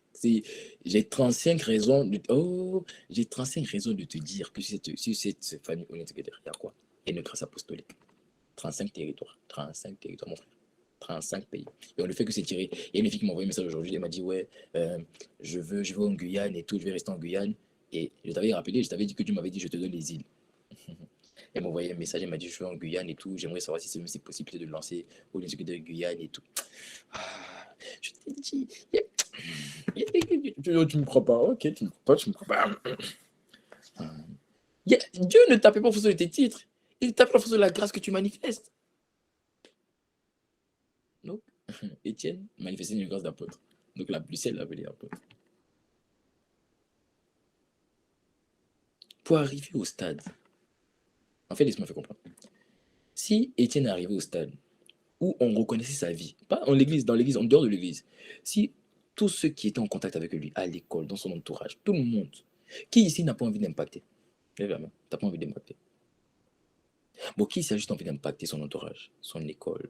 J'ai 35 raisons de te dire que si cette famille All In Together, il y a quoi? Il y a une grâce apostolique. 35 territoires. 35 territoires, mon frère. 35 pays. Et on ne fait que s'étirer. Il y a une fille qui m'a envoyé un message aujourd'hui, elle m'a dit, ouais, je veux en Guyane et tout, je vais rester en Guyane. Et je t'avais rappelé, je t'avais dit que Dieu m'avait dit, je te donne les îles. Elle m'a envoyé un message, elle m'a dit, je vais en Guyane et tout, j'aimerais savoir si c'est possible de lancer au lieu de Guyane et tout. Ah, je t'ai dit, tu ne me crois pas, ok, tu ne me crois pas, tu ne me crois pas. Dieu ne t'appelle pas en fonction de tes titres, il t'appelle en fonction de la grâce que tu manifestes. Donc, Étienne manifestait une grâce d'apôtre. Donc la plus celle l'appelait apôtre. Pour arriver au stade, en fait, laisse-moi faire comprendre. Si Étienne est arrivé au stade où on reconnaissait sa vie, pas en l'église, dans l'église, en dehors de l'église, si tous ceux qui étaient en contact avec lui, à l'école, dans son entourage, tout le monde, qui ici n'a pas envie d'impacter? Évidemment, tu n'as pas envie d'impacter. Bon, qui ici a juste envie d'impacter son entourage, son école,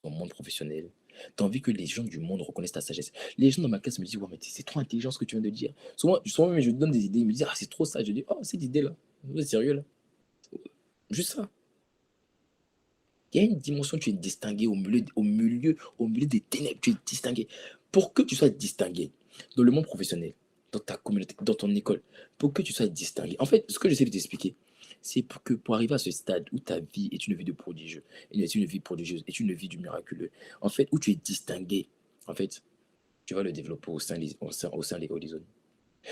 son monde professionnel? Tu as envie que les gens du monde reconnaissent ta sagesse. Les gens dans ma classe me disent, ouais, mais c'est trop intelligent ce que tu viens de dire. Souvent même, je donne des idées, ils me disent, ah, c'est trop ça. Je dis, oh, cette idée-là, vous êtes sérieux là? Juste ça. Il y a une dimension, tu es distingué au milieu des ténèbres, tu es distingué. Pour que tu sois distingué dans le monde professionnel, dans ta communauté, dans ton école, pour que tu sois distingué. En fait, ce que j'essaie de t'expliquer, c'est pour arriver à ce stade où ta vie est une vie de prodigieux, est une vie prodigieuse, est une vie du miraculeux, en fait, où tu es distingué, en fait, tu vas le développer au sein des Holy Zones.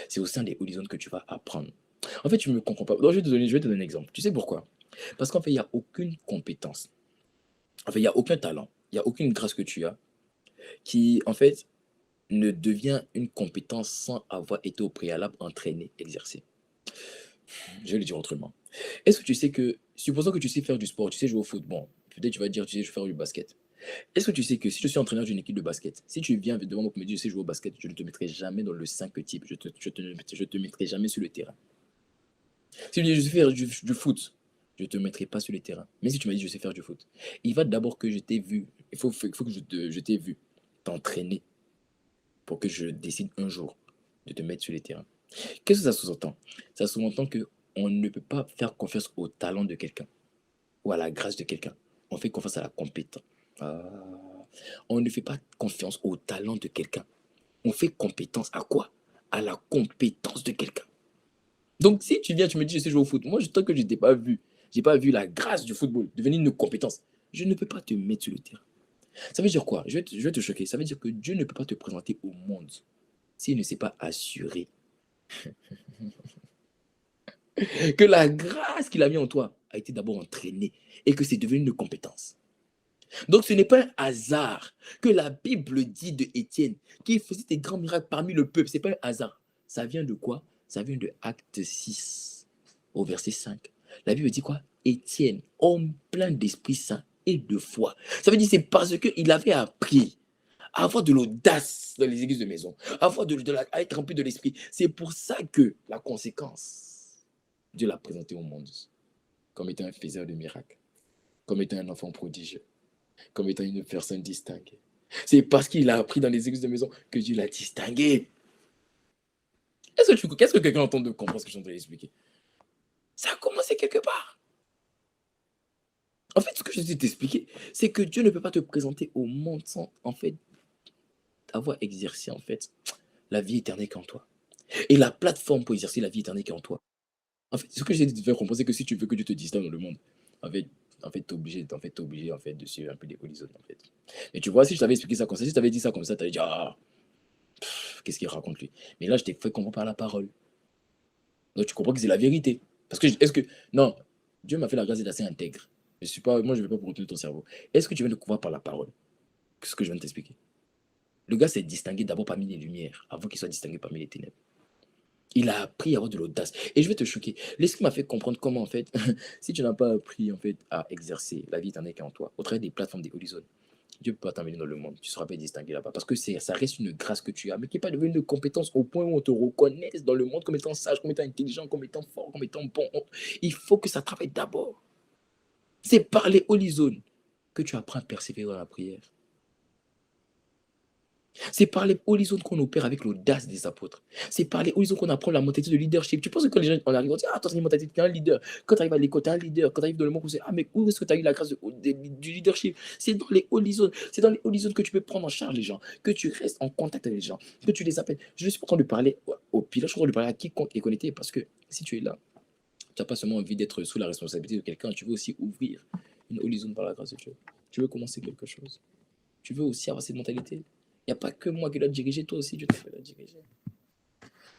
C'est au sein des Holy Zones que tu vas apprendre. En fait, tu ne me comprends pas. Donc, je vais te donner un exemple. Tu sais pourquoi? Parce qu'en fait, il n'y a aucune compétence. En fait, il n'y a aucun talent, il n'y a aucune grâce que tu as qui, en fait, ne devient une compétence sans avoir été au préalable entraîné, exercé. Je vais le dire autrement. Est-ce que tu sais que, supposons que tu sais faire du sport, tu sais jouer au foot, bon, peut-être tu vas dire, tu sais faire du basket. Est-ce que tu sais que si je suis entraîneur d'une équipe de basket, si tu viens devant moi pour me dire, je sais jouer au basket, je ne te mettrai jamais dans le 5 type, je te mettrai jamais sur le terrain. Si tu dis, je sais faire du foot, je ne te mettrai pas sur le terrain. Mais si tu m'as dit, je sais faire du foot, il va d'abord que je t'ai vu, il faut que je t'ai vu t'entraîner pour que je décide un jour de te mettre sur le terrain. Qu'est-ce que ça sous-entend? Ça sous-entend qu'on ne peut pas faire confiance au talent de quelqu'un ou à la grâce de quelqu'un. On fait confiance à la compétence. On ne fait pas confiance au talent de quelqu'un. On fait compétence à quoi? À la compétence de quelqu'un. Donc, si tu viens, tu me dis, je sais jouer au foot, moi, tant que je n'ai pas vu, je n'ai pas vu la grâce du football devenir une compétence, je ne peux pas te mettre sur le terrain. Ça veut dire quoi? Je vais te choquer. Ça veut dire que Dieu ne peut pas te présenter au monde s'il ne s'est pas assuré que la grâce qu'il a mis en toi a été d'abord entraînée et que c'est devenu une compétence. Donc, ce n'est pas un hasard que la Bible dit de Étienne qu'il faisait des grands miracles parmi le peuple. Ce n'est pas un hasard. Ça vient de quoi? Ça vient de Acte 6, au verset 5. La Bible dit quoi? Étienne, homme plein d'Esprit Saint et de foi. Ça veut dire que c'est parce qu'il avait appris à avoir de l'audace dans les églises de maison, à être rempli de l'Esprit. C'est pour ça que la conséquence, Dieu l'a présenté au monde comme étant un faiseur de miracles, comme étant un enfant prodigieux, comme étant une personne distinguée. C'est parce qu'il a appris dans les églises de maison que Dieu l'a distingué. Qu'est-ce que quelqu'un entend de comprendre ce que je suis en train d'expliquer? Ça a commencé quelque part. En fait, ce que je suis t'expliquer, c'est que Dieu ne peut pas te présenter au monde sans, en fait, avoir exercé, en fait, la vie éternelle qui est en toi. Et la plateforme pour exercer la vie éternelle qui est en toi. En fait, ce que j'essaie de te faire comprendre, c'est que si tu veux que Dieu te distingue dans le monde, en fait, t'es obligé, de suivre un peu des horizons, en fait. Mais tu vois, si je t'avais expliqué ça comme ça, si je t'avais dit ça comme ça, t'allais dire, ah, qu'est-ce qu'il raconte lui? Mais là, je t'ai fait comprendre par la parole. Donc, tu comprends que c'est la vérité. Parce que, non, Dieu m'a fait la grâce d'être assez intègre. Moi, je ne vais pas pour retenir ton cerveau. Est-ce que tu viens de croire par la parole ce que je viens de t'expliquer? Le gars s'est distingué d'abord parmi les lumières, avant qu'il soit distingué parmi les ténèbres. Il a appris à avoir de l'audace. Et je vais te choquer. L'esprit m'a fait comprendre comment, en fait, si tu n'as pas appris, en fait, à exercer la vie éternelle qui est en toi, au travers des plateformes des Holy Zones, Dieu ne peut pas t'emmener dans le monde. Tu ne seras pas distingué là-bas. Parce que ça reste une grâce que tu as, mais qui n'est pas devenue une compétence au point où on te reconnaisse dans le monde comme étant sage, comme étant intelligent, comme étant fort, comme étant bon. Il faut que ça travaille d'abord. C'est par les Holy Zones que tu apprends à persévérer dans la prière. C'est par les horizons qu'on opère avec l'audace des apôtres. C'est par les horizons qu'on apprend la mentalité de leadership. Tu penses que quand les gens on arrive, on dit, ah, toi, c'est une mentalité, t'es un leader. Quand tu arrives à l'école, t'es un leader. Quand tu arrives dans le monde, on dit, ah, mais où est-ce que tu as eu la grâce du leadership? C'est dans les horizons. C'est dans les horizons que tu peux prendre en charge les gens, que tu restes en contact avec les gens, que tu les appelles. Je suis pas en train de parler au pilote, je suis en train de parler à quiconque est connecté parce que si tu es là, tu n'as pas seulement envie d'être sous la responsabilité de quelqu'un, tu veux aussi ouvrir une horizon par la grâce de Dieu. Tu veux commencer quelque chose. Tu veux aussi avoir cette mentalité. Il n'y a pas que moi qui dois te diriger, toi aussi, Dieu t'appelle à diriger.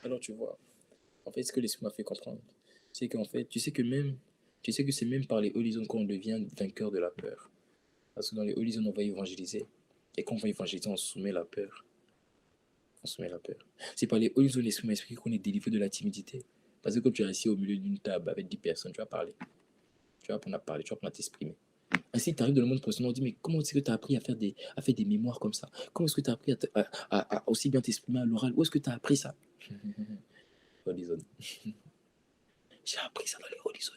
Alors tu vois, en fait, ce que l'Esprit m'a fait comprendre, c'est qu'en fait, tu sais que c'est même par les horizons qu'on devient vainqueur de la peur. Parce que dans les horizons, on va évangéliser. Et quand on va évangéliser, on soumet la peur. On soumet la peur. C'est par les horizons de l'Esprit m'a expliqué qu'on est délivré de la timidité. Parce que quand tu es assis au milieu d'une table avec 10 personnes, tu vas parler. Tu vas apprendre à parler, tu vas apprendre à t'exprimer. Ainsi, tu arrives dans le monde professionnel, on dit, mais comment est-ce que tu as appris à faire des mémoires comme ça? Comment est-ce que tu as appris à aussi bien t'exprimer à l'oral? Où est-ce que tu as appris ça? Horizon. J'ai appris ça dans les horizons.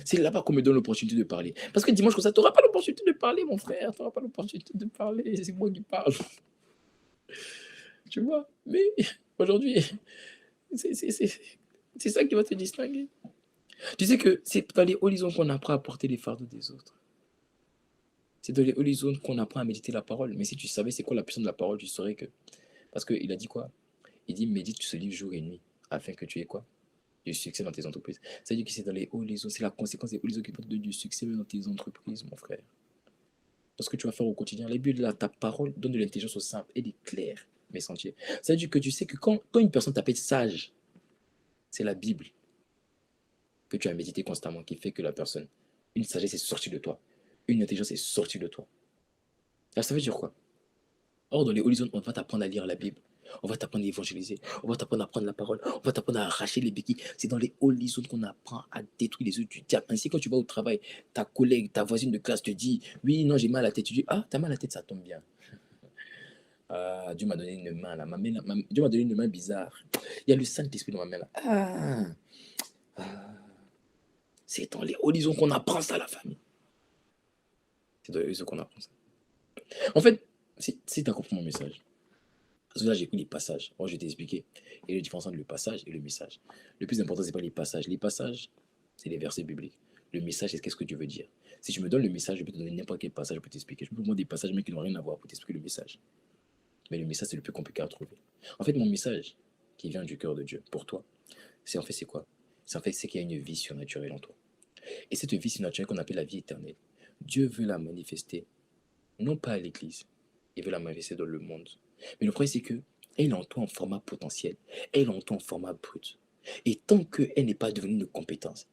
C'est là-bas qu'on me donne l'opportunité de parler. Parce que dimanche, comme ça, tu n'auras pas l'opportunité de parler, mon frère. Tu n'auras pas l'opportunité de parler. C'est moi qui parle. Tu vois? Mais aujourd'hui, c'est ça qui va te distinguer. Tu sais que c'est dans les horizons qu'on apprend à porter les fardeaux des autres. C'est dans les horizons qu'on apprend à méditer la parole. Mais si tu savais c'est quoi la puissance de la parole, tu saurais que... Parce qu'il a dit quoi? Il dit, médite ce livre jour et nuit, afin que tu aies quoi? Du succès dans tes entreprises. Ça veut dire que c'est dans les horizons, c'est la conséquence des horizons qui peuvent te donner du succès dans tes entreprises, mon frère. Parce que tu vas faire au quotidien, les buts de ta parole donne de l'intelligence au simple et des clairs mes sentiers. Ça veut dire que tu sais que quand une personne t'appelle sage, c'est la Bible que tu as médité constamment qui fait que la personne, une sagesse est sortie de toi, une intelligence est sortie de toi. Alors ça veut dire quoi? Or, dans les horizons, on va t'apprendre à lire la Bible. On va t'apprendre à évangéliser. On va t'apprendre à prendre la parole. On va t'apprendre à arracher les béquilles. C'est dans les horizons qu'on apprend à détruire les œufs du diable. Ainsi, quand tu vas au travail, ta collègue, ta voisine de classe te dit, oui, non, j'ai mal à la tête. Tu dis, ah, t'as mal à la tête, ça tombe bien. Ah, Dieu m'a donné une main là. Dieu m'a donné une main bizarre. Il y a le Saint-Esprit dans ma main là. Ah. C'est dans les horizons qu'on apprend ça, la famille. C'est dans les horizons qu'on apprend ça. En fait, si tu as compris mon message, parce que là, j'ai pris les passages. Moi, je vais t'expliquer. Et la différence entre le passage et le message. Le plus important, ce n'est pas les passages. Les passages, c'est les versets bibliques. Le message, c'est qu'est-ce que tu veux dire. Si tu me donnes le message, je peux te donner n'importe quel passage, je peux t'expliquer. Je peux te donner des passages mais qui n'ont rien à voir pour t'expliquer le message. Mais le message, c'est le plus compliqué à trouver. En fait, mon message, qui vient du cœur de Dieu, pour toi, c'est quoi? C'est qu'il y a une vie surnaturelle en toi. Et cette vie surnaturelle qu'on appelle la vie éternelle, Dieu veut la manifester, non pas à l'église, il veut la manifester dans le monde. Mais le problème, c'est que elle est en toi en format potentiel, elle est en toi en format brut. Et tant qu'elle n'est pas devenue une compétence,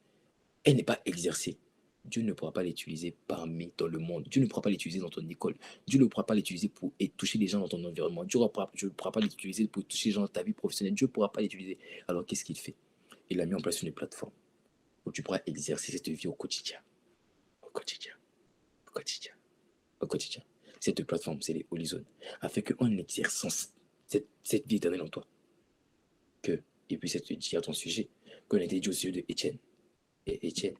elle n'est pas exercée, Dieu ne pourra pas l'utiliser parmi dans le monde. Dieu ne pourra pas l'utiliser dans ton école. Dieu ne pourra pas l'utiliser pour toucher les gens dans ton environnement. Dieu ne pourra pas l'utiliser pour toucher les gens dans ta vie professionnelle. Dieu ne pourra pas l'utiliser. Alors qu'est-ce qu'il fait? Il a mis en place une plateforme où tu pourras exercer cette vie au quotidien. Au quotidien. Au quotidien. Au quotidien. Cette plateforme, c'est les horizons. Afin qu'en exerçant cette vie éternelle en toi, qu'il puisse être dit à ton sujet, qu'on était dit au sujet de Étienne. Et Étienne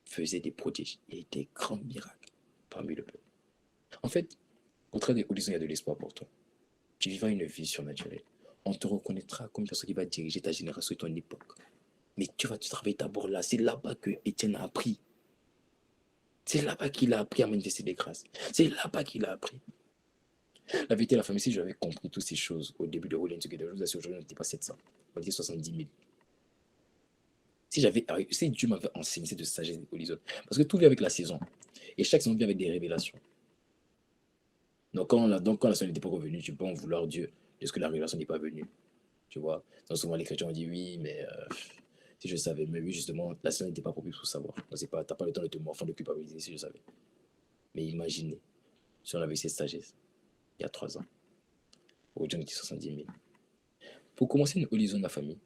faisait des prodiges et des grands miracles parmi le peuple. En fait, au travers des horizons, il y a de l'espoir pour toi. Tu vivras une vie surnaturelle. On te reconnaîtra comme une personne qui va diriger ta génération et ton époque. Mais tu vas te travailler d'abord là. C'est là-bas que Étienne a appris. C'est là-bas qu'il a appris à manifester des grâces. C'est là-bas qu'il a appris. La vérité, la famille, si j'avais compris toutes ces choses au début de Rolling Together, je vous assure, aujourd'hui, on n'était pas 700. On était 70 000. Si Dieu m'avait enseigné cette sagesse des horizons, parce que tout vient avec la saison. Et chaque saison vient avec des révélations. Donc, quand la saison n'était pas revenue, tu peux en vouloir Dieu, parce que la révélation n'est pas venue. Tu vois? Donc, souvent, les chrétiens ont dit oui, mais si je savais. Mais oui, justement, la saison n'était pas propice pour savoir. Tu n'as pas le temps de te morfondre, de culpabiliser si je savais. Mais imaginez, si on avait cette sagesse, il y a 3 ans, aujourd'hui, on était 70 000. Pour commencer une horizon de la famille,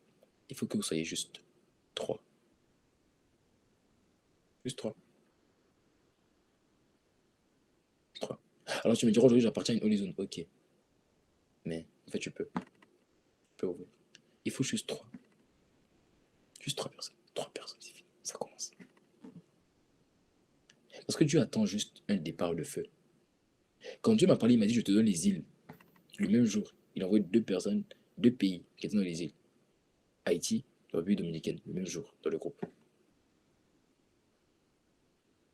il faut que vous soyez juste 3. Juste 3. 3. Alors tu me diras aujourd'hui j'appartiens à une horizon. Ok. Mais en fait tu peux. Tu peux ouvrir. Il faut juste 3. Juste 3 personnes. 3 personnes, c'est fini. Ça commence. Parce que Dieu attend juste un départ de feu. Quand Dieu m'a parlé, il m'a dit je te donne les îles. Le même jour, il a envoyé 2 personnes, 2 pays qui étaient dans les îles. Haïti, la République dominicaine, le même jour, dans le groupe.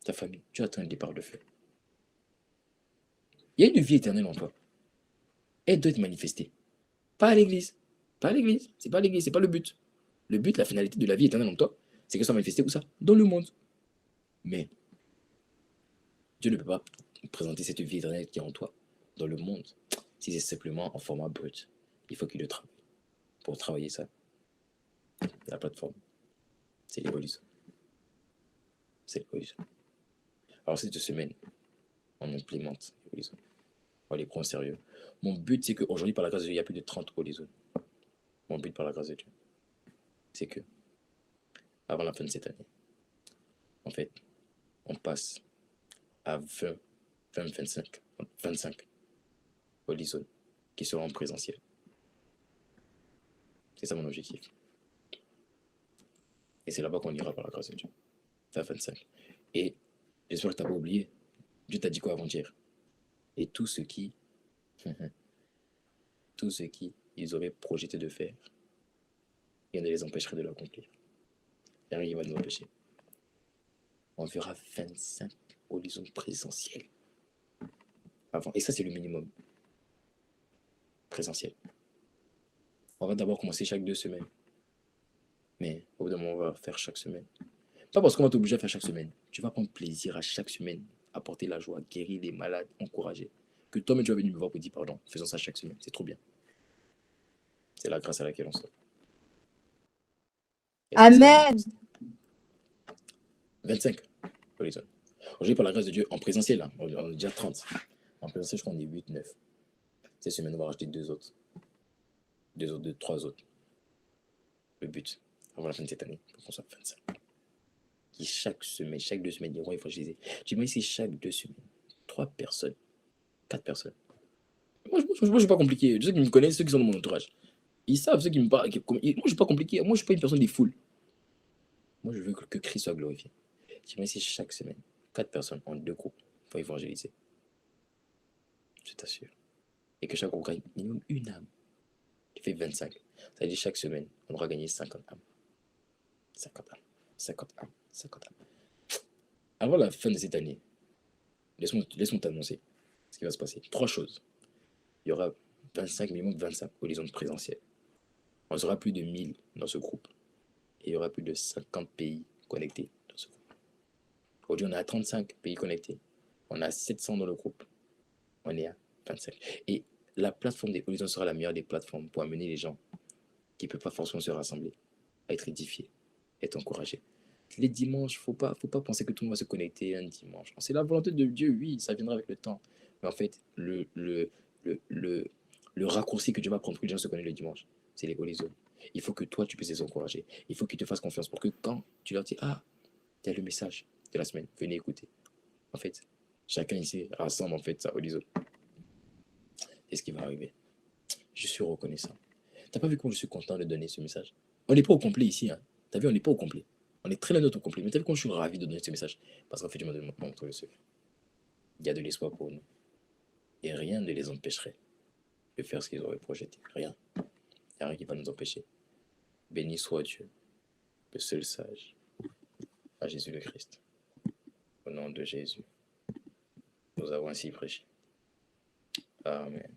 Ta famille, tu attends un départ de feu. Il y a une vie éternelle en toi. Elle doit être manifestée. Pas à l'église. Pas à l'église. C'est pas à l'église, c'est pas le but. Le but, la finalité de la vie éternelle en toi, c'est que ça soit manifesté où ça? Dans le monde. Mais Dieu ne peut pas présenter cette vie éternelle qui est en toi dans le monde si c'est simplement en format brut. Il faut qu'il le travaille. Pour travailler ça, la plateforme, c'est l'évolution. C'est l'évolution. Alors cette semaine, on implémente l'évolution. On les prend au sérieux. Mon but, c'est qu'aujourd'hui, par la grâce de Dieu, il y a plus de 30 horizons. Mon but, par la grâce de Dieu, c'est que, avant la fin de cette année, en fait, on passe à 20, 25 horizons qui seront en présentiel. C'est ça mon objectif. Et c'est là-bas qu'on ira par la grâce de Dieu. 25. Et j'espère que tu n'as pas oublié. Dieu t'a dit quoi avant-hier? Et tout ce qui ils auraient projeté de faire, rien ne les empêcherait de l'accomplir. Il n'y a rien qui va nous empêcher. On verra 25 horizons présentiels. Avant. Et ça, c'est le minimum. Présentiel. On va d'abord commencer chaque 2 semaines. Mais au bout d'un moment, on va faire chaque semaine. Pas parce qu'on va t'obliger à faire chaque semaine. Tu vas prendre plaisir à chaque semaine, apporter la joie, guérir les malades, encourager. Que toi-même, tu vas venir me voir pour dire pardon. Faisons ça chaque semaine. C'est trop bien. C'est la grâce à laquelle on sort. Amen. 25 horizons. Aujourd'hui, par la grâce de Dieu, en présentiel, là, on est déjà 30. En présentiel, je crois qu'on est 8, 9. Cette semaine, on va rajouter 2 autres. 3 autres. Le but, avant la fin de cette année, pour qu'on soit 25. Qui chaque semaine, chaque 2 semaines, ils vont évangéliser. J'imagine si chaque 2 semaines, 3 personnes, 4 personnes. Moi, je ne suis pas compliqué. Ceux qui me connaissent, ceux qui sont dans mon entourage, ils savent, ceux qui me parlent. Moi, je ne suis pas compliqué. Moi, je ne suis pas une personne des foules. Moi, je veux que Christ soit glorifié. J'imagine si chaque semaine, 4 personnes en 2 groupes vont évangéliser. Je t'assure. Et que chaque groupe gagne minimum une âme. Qui fait 25. Ça veut dire chaque semaine, on aura gagné 50 âmes. 50 âmes. 50 âmes. 50 âmes. Avant la fin de cette année, laisse-moi t'annoncer ce qui va se passer. 3 choses. Il y aura 25, minimum 25 horizons présentiels. On sera plus de 1000 dans ce groupe. Et il y aura plus de 50 pays connectés dans ce groupe. Aujourd'hui, on est à 35 pays connectés. On a 700 dans le groupe. On est à 25. Et la plateforme des horizons sera la meilleure des plateformes pour amener les gens qui ne peuvent pas forcément se rassembler à être édifiés, être encouragés. Les dimanches, faut pas penser que tout le monde va se connecter un dimanche. C'est la volonté de Dieu, oui, ça viendra avec le temps. Mais en fait, le raccourci que Dieu va prendre pour que les gens se connectent le dimanche, c'est les horizons. Il faut que toi, tu puisses les encourager. Il faut qu'ils te fassent confiance pour que quand tu leur dis, ah, il y a le message de la semaine, venez écouter. En fait, chacun ici rassemble en fait sa horizon. C'est ce qui va arriver. Je suis reconnaissant. T'as pas vu comment je suis content de donner ce message? On n'est pas au complet ici. Hein. T'as vu, on n'est pas au complet. On est très loin d'être au complet. Mais t'as vu comment je suis ravi de donner ce message? Parce qu'en fait, Dieu m'a montré le secret. Il y a de l'espoir pour nous. Et rien ne les empêcherait de faire ce qu'ils auraient projeté. Rien. Il n'y a rien qui va nous empêcher. Béni soit Dieu, le seul sage, à Jésus le Christ. Au nom de Jésus, nous avons ainsi prêché. Amen.